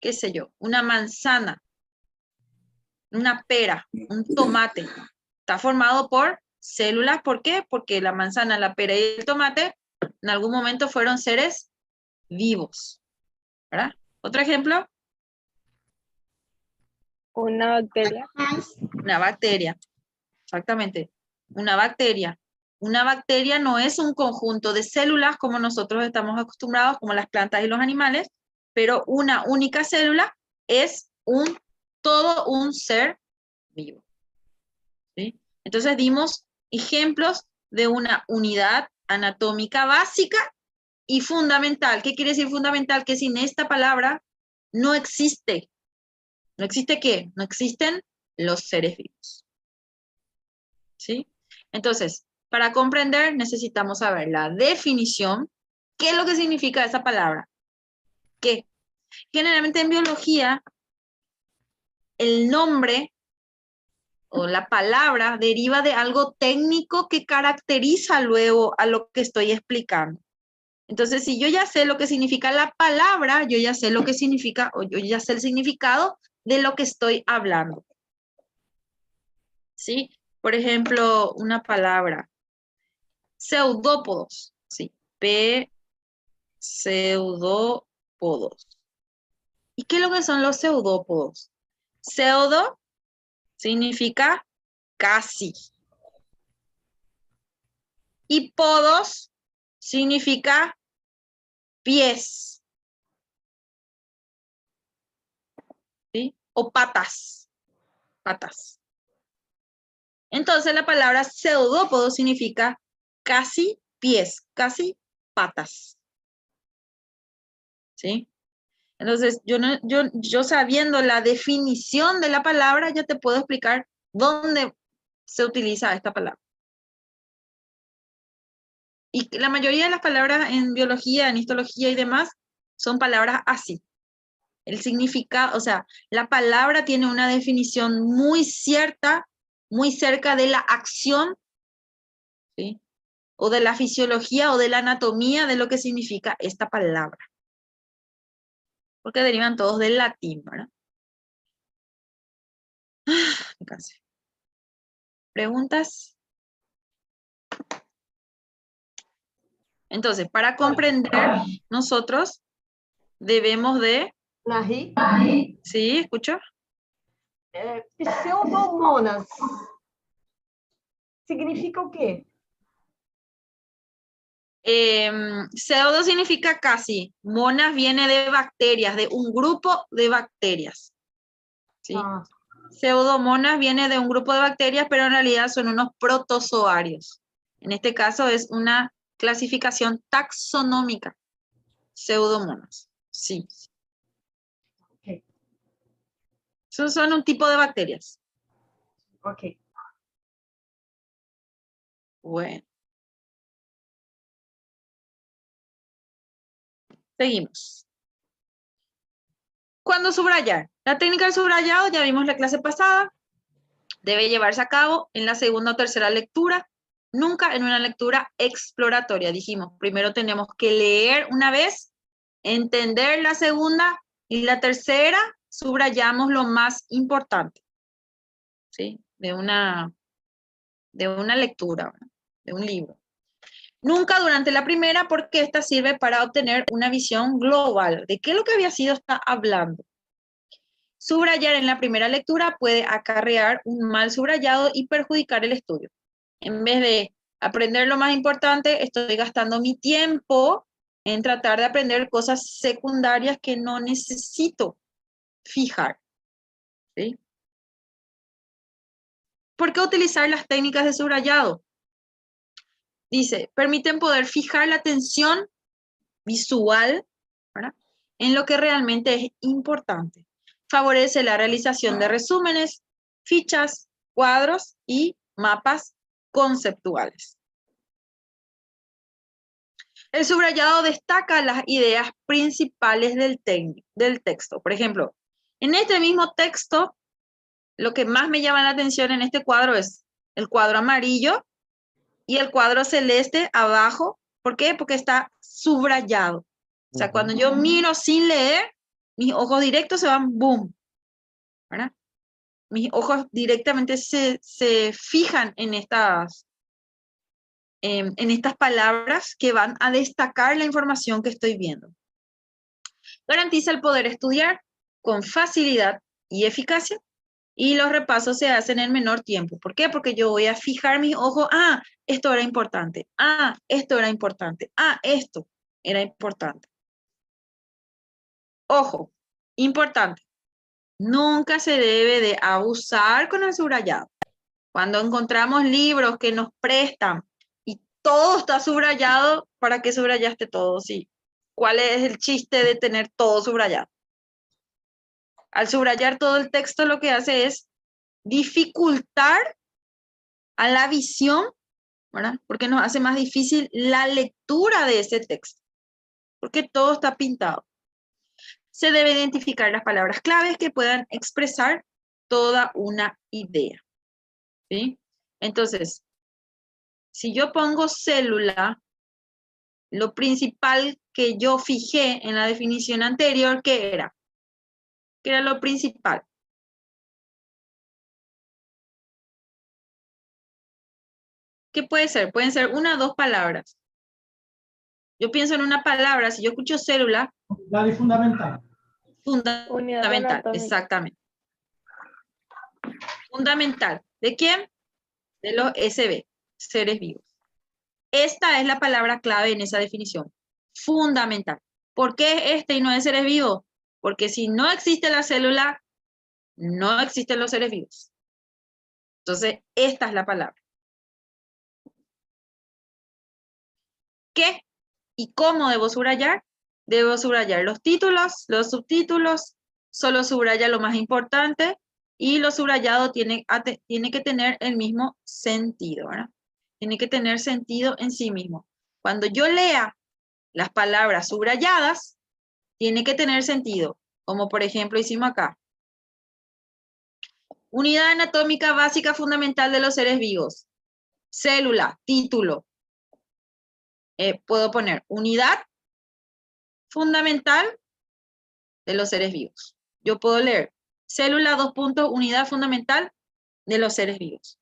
qué sé yo, una manzana, una pera, un tomate. Está formado por células. ¿Por qué? Porque la manzana, la pera y el tomate en algún momento fueron seres vivos, ¿verdad? Otro ejemplo, Una bacteria. una bacteria. Exactamente, una bacteria. Una bacteria no es un conjunto de células como nosotros estamos acostumbrados, como las plantas y los animales, pero una única célula es todo un ser vivo. ¿Sí? Entonces dimos ejemplos de una unidad anatómica básica y fundamental. ¿Qué quiere decir fundamental? Que sin esta palabra no existe. ¿No existe qué? No existen los seres vivos. ¿Sí? Entonces, para comprender necesitamos saber la definición. ¿Qué es lo que significa esa palabra? ¿Qué? Generalmente en biología, el nombre o la palabra deriva de algo técnico que caracteriza luego a lo que estoy explicando. Entonces, si yo ya sé lo que significa la palabra, yo ya sé lo que significa, o yo ya sé el significado de lo que estoy hablando. ¿Sí? Por ejemplo, una palabra. Pseudópodos. Sí. Pseudópodos. ¿Y qué es lo que son los pseudópodos? Pseudo significa casi. Y podos significa pies. ¿Sí? O patas. Patas. Entonces la palabra pseudópodo significa casi pies, casi patas. ¿Sí? Entonces, yo sabiendo la definición de la palabra, ya te puedo explicar dónde se utiliza esta palabra. Y la mayoría de las palabras en biología, en histología y demás, son palabras así. El significado, o sea, la palabra tiene una definición muy cierta, muy cerca de la acción, ¿sí? O de la fisiología o de la anatomía de lo que significa esta palabra. Porque derivan todos del latín, ¿verdad? Me cansé. ¿Preguntas? Entonces, para comprender, nosotros debemos de... Nahi, ¿Sí? ¿Escucho? pseudomonas significa o quê? Pseudo significa casi. Monas viene de bacterias, de un grupo de bacterias. ¿Sí? Ah, Pseudomonas viene de un grupo de bacterias, pero en realidad son unos protozoarios. En este caso es una clasificación taxonómica. Pseudomonas. Sí. ok, Son un tipo de bacterias. ok. Bueno. Seguimos. ¿Cuándo subrayar? La técnica del subrayado, ya vimos la clase pasada, debe llevarse a cabo en la segunda o tercera lectura, nunca en una lectura exploratoria. Dijimos, primero tenemos que leer una vez, entender la segunda y la tercera subrayamos lo más importante, ¿sí? De una lectura, ¿verdad? De un libro. Nunca durante la primera, porque esta sirve para obtener una visión global de qué es lo que había sido está hablando. Subrayar en la primera lectura puede acarrear un mal subrayado y perjudicar el estudio. En vez de aprender lo más importante, estoy gastando mi tiempo en tratar de aprender cosas secundarias que no necesito fijar. ¿Sí? ¿Por qué utilizar las técnicas de subrayado? Dice, permiten poder fijar la atención visual, ¿verdad?, en lo que realmente es importante. Favorece la realización de resúmenes, fichas, cuadros y mapas conceptuales. El subrayado destaca las ideas principales del texto. Por ejemplo, en este mismo texto, lo que más me llama la atención en este cuadro es el cuadro amarillo y el cuadro celeste abajo. ¿Por qué? Porque está subrayado. O sea, cuando yo miro sin leer, mis ojos directos se van boom, ¿verdad? Mis ojos directamente se fijan en estas palabras que van a destacar la información que estoy viendo. Garantiza el poder estudiar con facilidad y eficacia, y los repasos se hacen en menor tiempo. ¿Por qué? Porque yo voy a fijar mis ojos, esto era importante, esto era importante, esto era importante. Ojo, importante, nunca se debe de abusar con el subrayado. Cuando encontramos libros que nos prestan y todo está subrayado, ¿para qué subrayaste todo? Sí. ¿Cuál es el chiste de tener todo subrayado? Al subrayar todo el texto, lo que hace es dificultar a la visión, ¿verdad? Porque nos hace más difícil la lectura de ese texto, porque todo está pintado. Se debe identificar las palabras claves que puedan expresar toda una idea, ¿sí? Entonces, si yo pongo célula, lo principal que yo fijé en la definición anterior, ¿qué era? ¿Qué era lo principal? ¿Qué puede ser? Pueden ser una o dos palabras. Yo pienso en una palabra, si yo escucho célula, La de fundamental. Unidad fundamental, anatómica. exactamente. Fundamental. ¿De quién? De los SB, seres vivos. Esta es la palabra clave en esa definición. Fundamental. ¿Por qué este y no es seres vivos? Porque si no existe la célula, no existen los seres vivos. Entonces, esta es la palabra. ¿Qué y cómo debo subrayar? Debo subrayar los títulos, los subtítulos, solo subraya lo más importante y lo subrayado tiene que tener el mismo sentido, ¿verdad? Tiene que tener sentido en sí mismo. Cuando yo lea las palabras subrayadas, tiene que tener sentido, como por ejemplo hicimos acá. Unidad anatómica básica fundamental de los seres vivos. Célula, título. Puedo poner unidad fundamental de los seres vivos. Yo puedo leer célula, unidad fundamental de los seres vivos.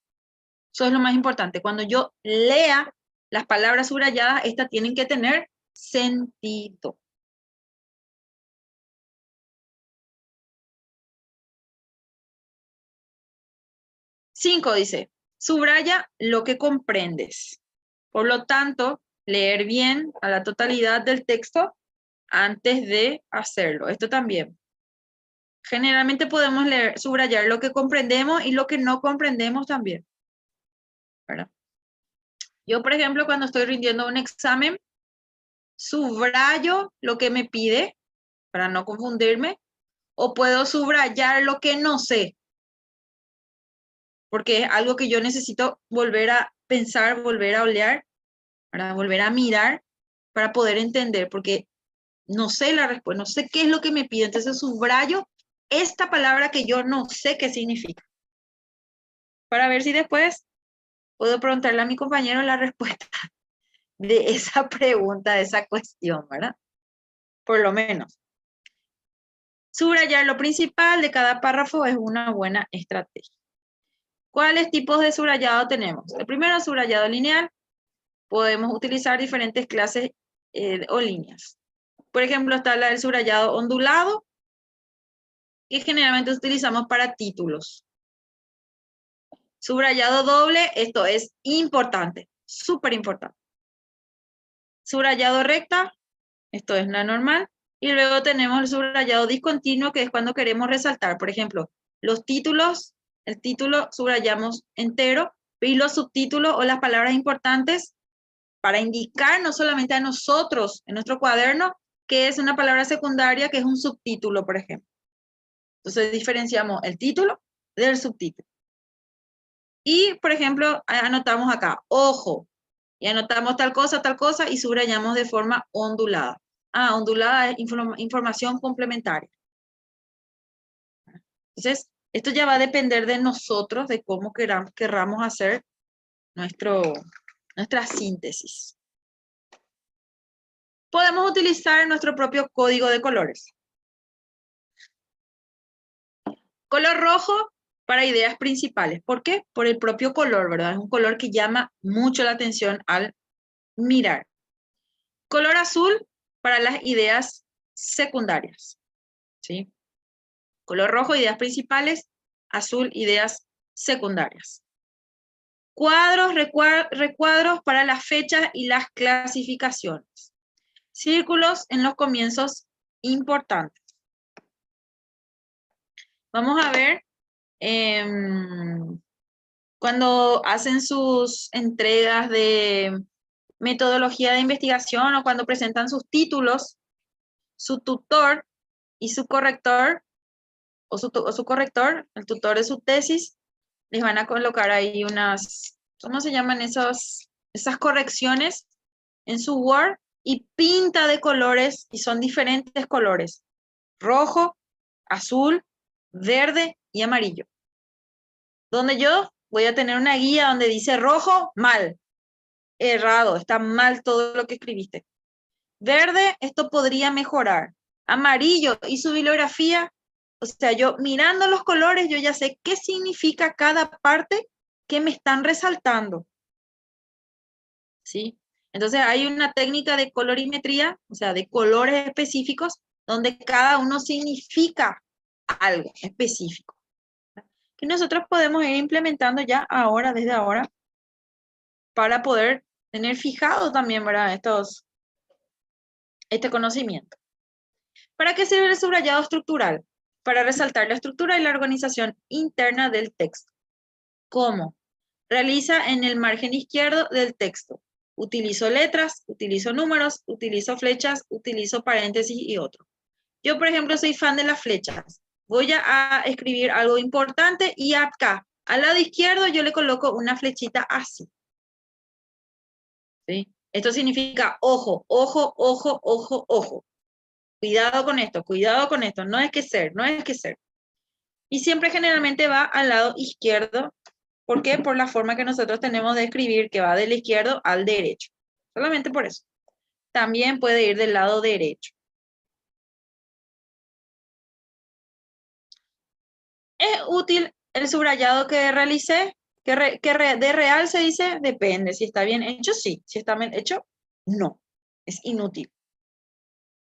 Eso es lo más importante. Cuando yo lea las palabras subrayadas, estas tienen que tener sentido. Cinco dice, subraya lo que comprendes. Por lo tanto, leer bien a la totalidad del texto antes de hacerlo. Esto también. Generalmente podemos leer, subrayar lo que comprendemos y lo que no comprendemos también, ¿verdad? Yo, por ejemplo, cuando estoy rindiendo un examen, subrayo lo que me pide para no confundirme, o puedo subrayar lo que no sé, porque es algo que yo necesito volver a pensar, volver a olear, para volver a mirar, para poder entender, porque no sé la respuesta, no sé qué es lo que me pide, entonces subrayo esta palabra que yo no sé qué significa, para ver si después puedo preguntarle a mi compañero la respuesta de esa pregunta, de esa cuestión, ¿verdad? Por lo menos. Subrayar lo principal de cada párrafo es una buena estrategia. ¿Cuáles tipos de subrayado tenemos? El primero, subrayado lineal. Podemos utilizar diferentes clases o líneas. Por ejemplo, está el subrayado ondulado, que generalmente utilizamos para títulos. Subrayado doble, esto es importante, súper importante. Subrayado recta, esto es la normal. Y luego tenemos el subrayado discontinuo, que es cuando queremos resaltar. Por ejemplo, los títulos, el título subrayamos entero, y los subtítulos o las palabras importantes para indicar no solamente a nosotros en nuestro cuaderno que es una palabra secundaria, que es un subtítulo, por ejemplo. Entonces diferenciamos el título del subtítulo. Y, por ejemplo, anotamos acá, ojo, y anotamos tal cosa, y subrayamos de forma ondulada. Ondulada es información complementaria. Entonces, esto ya va a depender de nosotros, de cómo querramos hacer nuestra síntesis. Podemos utilizar nuestro propio código de colores. Color rojo para ideas principales. ¿Por qué? Por el propio color, ¿verdad? Es un color que llama mucho la atención al mirar. Color azul para las ideas secundarias, ¿sí? Color rojo, ideas principales. Azul, ideas secundarias. Cuadros, recuadros para las fechas y las clasificaciones. Círculos en los comienzos importantes. Vamos a ver cuando hacen sus entregas de metodología de investigación o cuando presentan sus títulos, su tutor y su corrector, o su corrector, el tutor de su tesis, les van a colocar ahí unas ¿cómo se llaman esas correcciones en su Word? Y pinta de colores, y son diferentes colores: rojo, azul, verde y amarillo. Donde yo voy a tener una guía donde dice rojo, mal, errado, está mal todo lo que escribiste. Verde, esto podría mejorar. Amarillo y su bibliografía, o sea, yo mirando los colores, yo ya sé qué significa cada parte que me están resaltando. ¿Sí? Entonces hay una técnica de colorimetría, o sea, de colores específicos, donde cada uno significa algo específico, que nosotros podemos ir implementando ya ahora, desde ahora, para poder tener fijado también, ¿verdad?, este conocimiento. ¿Para qué sirve el subrayado estructural? Para resaltar la estructura y la organización interna del texto. ¿Cómo? Realiza en el margen izquierdo del texto. Utilizo letras, utilizo números, utilizo flechas, utilizo paréntesis y otro. Yo, por ejemplo, soy fan de las flechas. Voy a escribir algo importante y acá, al lado izquierdo, yo le coloco una flechita así. ¿Sí? Esto significa ojo, ojo, ojo, ojo, ojo. Cuidado con esto, no es que ser, no es que ser. Y siempre generalmente va al lado izquierdo. ¿Por qué? Por la forma que nosotros tenemos de escribir, que va del izquierdo al derecho. Solamente por eso. También puede ir del lado derecho. ¿Es útil el subrayado que realicé? ¿De real se dice? Depende. Si está bien hecho, sí. Si está mal hecho, no. Es inútil.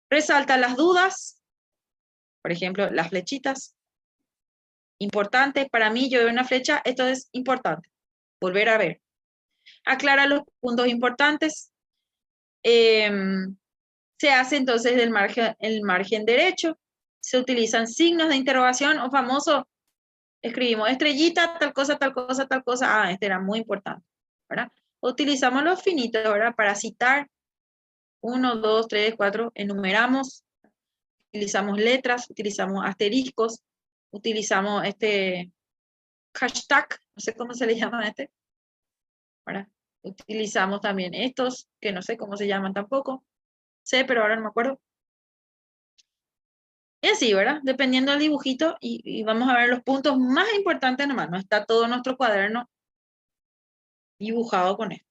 Resalta las dudas. Por ejemplo, las flechitas. Importante. Para mí, yo veo una flecha, esto es importante. Volver a ver. Aclara los puntos importantes. Se hace entonces el margen derecho. Se utilizan signos de interrogación o famoso. Escribimos estrellita, tal cosa, tal cosa, tal cosa. Ah, este era muy importante, ¿verdad? Utilizamos los finitos, ¿verdad? Para citar. 1, 2, 3, 4. Enumeramos. Utilizamos letras, utilizamos asteriscos. Utilizamos este hashtag, no sé cómo se le llama a este, ¿verdad? Utilizamos también estos, que no sé cómo se llaman tampoco. Sé, pero ahora no me acuerdo. Y así, ¿verdad? Dependiendo del dibujito, y vamos a ver los puntos más importantes nomás. No está todo nuestro cuaderno dibujado con esto.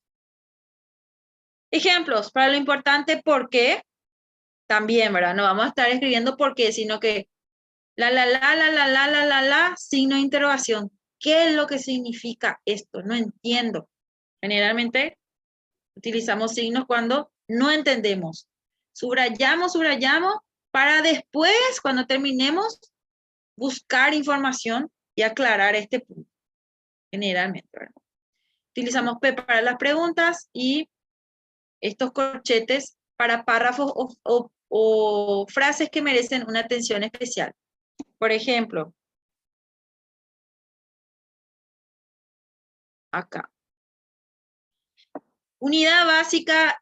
Ejemplos para lo importante, ¿por qué? También, ¿verdad? No vamos a estar escribiendo por qué, sino que signo de interrogación. ¿Qué es lo que significa esto? No entiendo. Generalmente utilizamos signos cuando no entendemos. Subrayamos para después, cuando terminemos, buscar información y aclarar este punto. Generalmente, ¿verdad? Utilizamos P para las preguntas y estos corchetes para párrafos o frases que merecen una atención especial. Por ejemplo, acá. Unidad básica,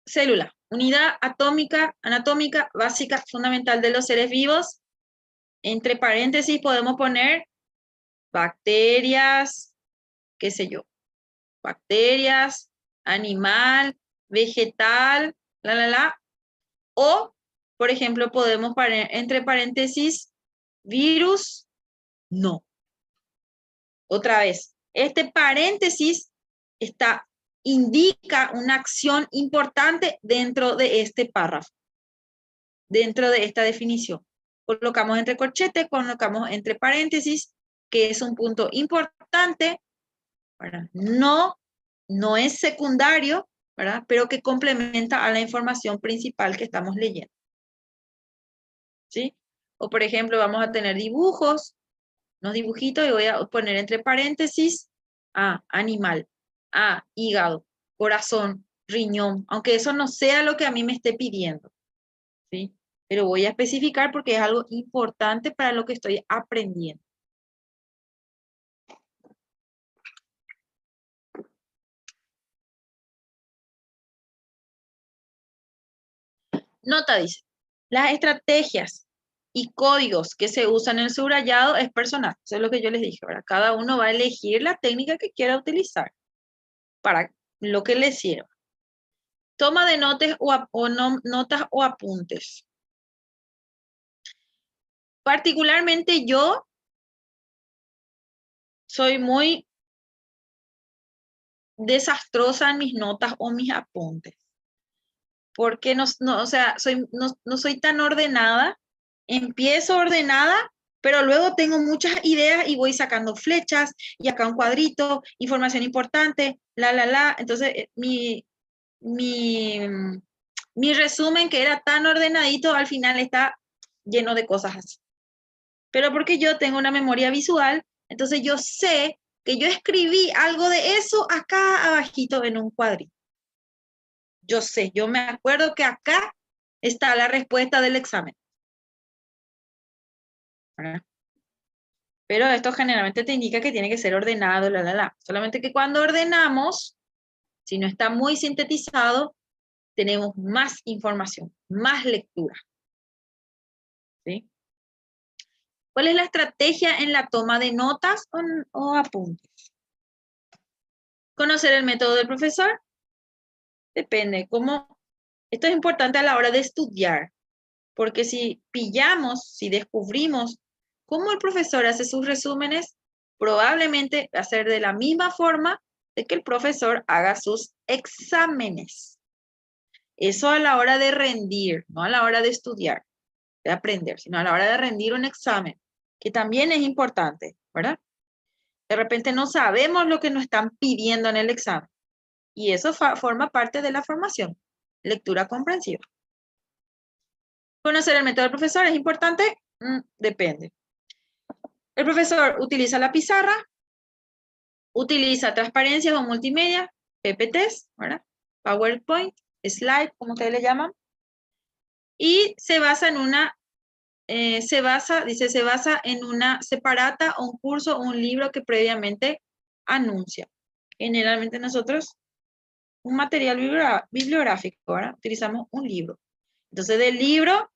célula. Unidad anatómica básica fundamental de los seres vivos. Entre paréntesis podemos poner bacterias, qué sé yo. Bacterias, animal, vegetal, O, por ejemplo, podemos poner entre paréntesis virus, no. Otra vez, este paréntesis indica una acción importante dentro de este párrafo, dentro de esta definición. Colocamos entre corchetes, colocamos entre paréntesis, que es un punto importante, ¿verdad? No es secundario, ¿verdad? Pero que complementa a la información principal que estamos leyendo. ¿Sí? O por ejemplo, vamos a tener dibujos, unos dibujitos, y voy a poner entre paréntesis animal, hígado, corazón, riñón, aunque eso no sea lo que a mí me esté pidiendo, ¿sí? Pero voy a especificar porque es algo importante para lo que estoy aprendiendo. Nota dice, las estrategias y códigos que se usan en el subrayado es personal. Eso es lo que yo les dije. Ahora, cada uno va a elegir la técnica que quiera utilizar. para lo que les sirva. Toma de notas notas o apuntes. Particularmente yo soy muy desastrosa en mis notas o mis apuntes. Porque no soy tan ordenada. Empiezo ordenada, pero luego tengo muchas ideas y voy sacando flechas y acá un cuadrito, información importante, Entonces, mi resumen, que era tan ordenadito, al final está lleno de cosas así. Pero porque yo tengo una memoria visual, entonces yo sé que yo escribí algo de eso acá abajito en un cuadrito. Yo me acuerdo que acá está la respuesta del examen. ¿Verdad? Pero esto generalmente te indica que tiene que ser ordenado, Solamente que cuando ordenamos, si no está muy sintetizado, tenemos más información, más lectura. ¿Sí? ¿Cuál es la estrategia en la toma de notas o apuntes? ¿Conocer el método del profesor? Depende. Esto es importante a la hora de estudiar, porque si descubrimos cómo el profesor hace sus resúmenes, probablemente va a ser de la misma forma de que el profesor haga sus exámenes. Eso a la hora de rendir, no a la hora de estudiar, de aprender, sino a la hora de rendir un examen, que también es importante, ¿verdad? De repente no sabemos lo que nos están pidiendo en el examen. Y eso forma parte de la formación. Lectura comprensiva. ¿Conocer el método del profesor es importante? Depende. El profesor utiliza la pizarra, utiliza transparencias o multimedia, PPTs, ¿verdad? PowerPoint, slide, como ustedes le llaman. Y se basa en una separata o un curso o un libro que previamente anuncia. Generalmente nosotros, un material bibliográfico, ¿verdad? Utilizamos un libro. Entonces, del libro,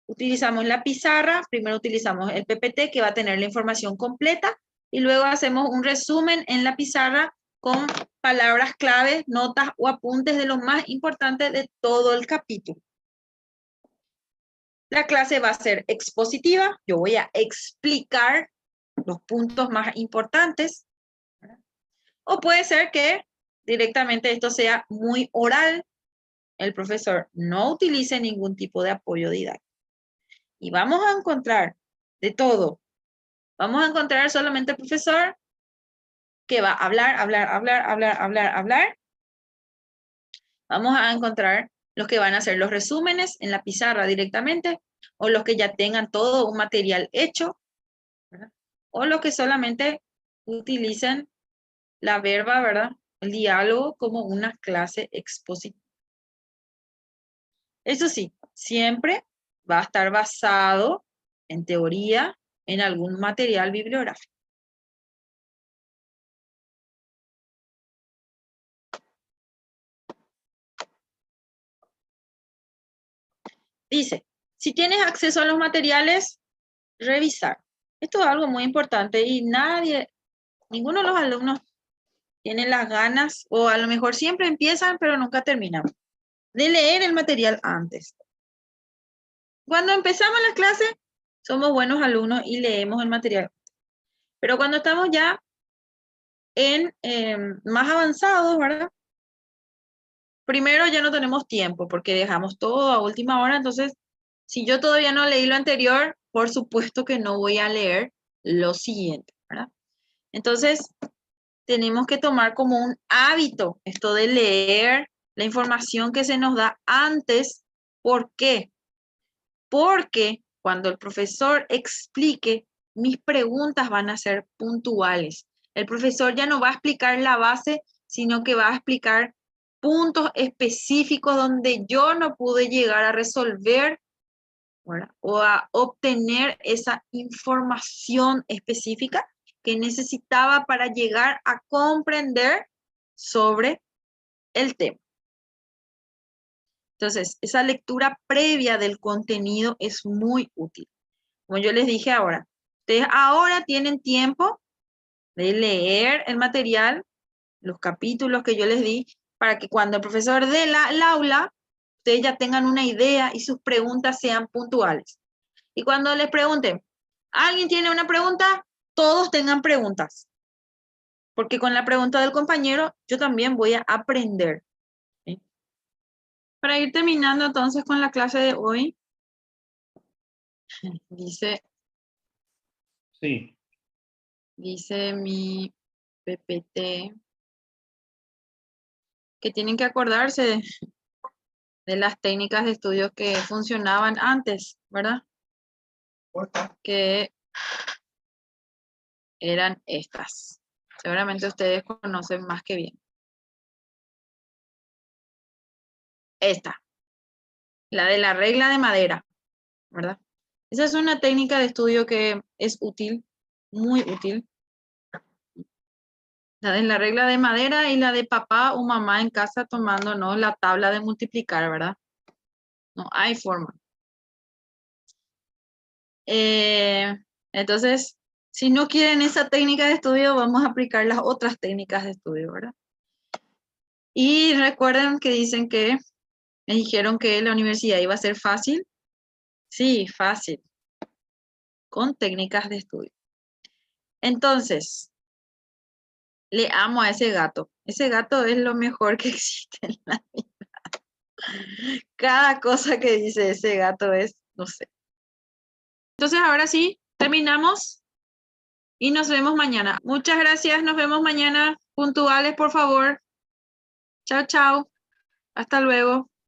utilizamos la pizarra, primero utilizamos el PPT, que va a tener la información completa, y luego hacemos un resumen en la pizarra con palabras claves, notas o apuntes de lo más importante de todo el capítulo. La clase va a ser expositiva. Yo voy a explicar los puntos más importantes. O puede ser que directamente esto sea muy oral. El profesor no utilice ningún tipo de apoyo didáctico. Y vamos a encontrar de todo. Vamos a encontrar solamente el profesor que va a hablar. Vamos a encontrar los que van a hacer los resúmenes en la pizarra directamente, o los que ya tengan todo un material hecho, ¿verdad? O los que solamente utilicen la verba, ¿verdad? El diálogo como una clase expositiva. Eso sí, siempre va a estar basado en teoría, en algún material bibliográfico. Dice, si tienes acceso a los materiales, revisar. Esto es algo muy importante y ninguno de los alumnos tiene las ganas, o a lo mejor siempre empiezan, pero nunca terminan, de leer el material antes. Cuando empezamos las clases, somos buenos alumnos y leemos el material. Pero cuando estamos ya más avanzados, ¿verdad? Primero ya no tenemos tiempo porque dejamos todo a última hora. Entonces, si yo todavía no leí lo anterior, por supuesto que no voy a leer lo siguiente, ¿verdad? Entonces, tenemos que tomar como un hábito esto de leer la información que se nos da antes. ¿Por qué? Porque cuando el profesor explique, mis preguntas van a ser puntuales. El profesor ya no va a explicar la base, sino que va a explicar puntos específicos donde yo no pude llegar a resolver, ¿verdad? O a obtener esa información específica que necesitaba para llegar a comprender sobre el tema. Entonces, esa lectura previa del contenido es muy útil. Como yo les dije ahora, ustedes ahora tienen tiempo de leer el material, los capítulos que yo les di, para que cuando el profesor dé el aula, ustedes ya tengan una idea y sus preguntas sean puntuales. Y cuando les pregunten, ¿alguien tiene una pregunta? Todos tengan preguntas. Porque con la pregunta del compañero, yo también voy a aprender. ¿Sí? Para ir terminando entonces con la clase de hoy, dice Sí. mi PPT que tienen que acordarse de las técnicas de estudio que funcionaban antes, ¿verdad? Que eran estas. Seguramente ustedes conocen más que bien. Esta, la de la regla de madera, ¿verdad? Esa es una técnica de estudio que es útil, muy útil. La de la regla de madera y la de papá o mamá en casa tomándonos la tabla de multiplicar, ¿verdad? No hay forma. Entonces, si no quieren esa técnica de estudio, vamos a aplicar las otras técnicas de estudio, ¿verdad? Y recuerden que dicen que me dijeron que la universidad iba a ser fácil. Sí, fácil. Con técnicas de estudio. Entonces, le amo a ese gato. Ese gato es lo mejor que existe en la vida. Cada cosa que dice ese gato es, no sé. Entonces, ahora sí, terminamos y nos vemos mañana. Muchas gracias, nos vemos mañana. Puntuales, por favor. Chao, chao. Hasta luego.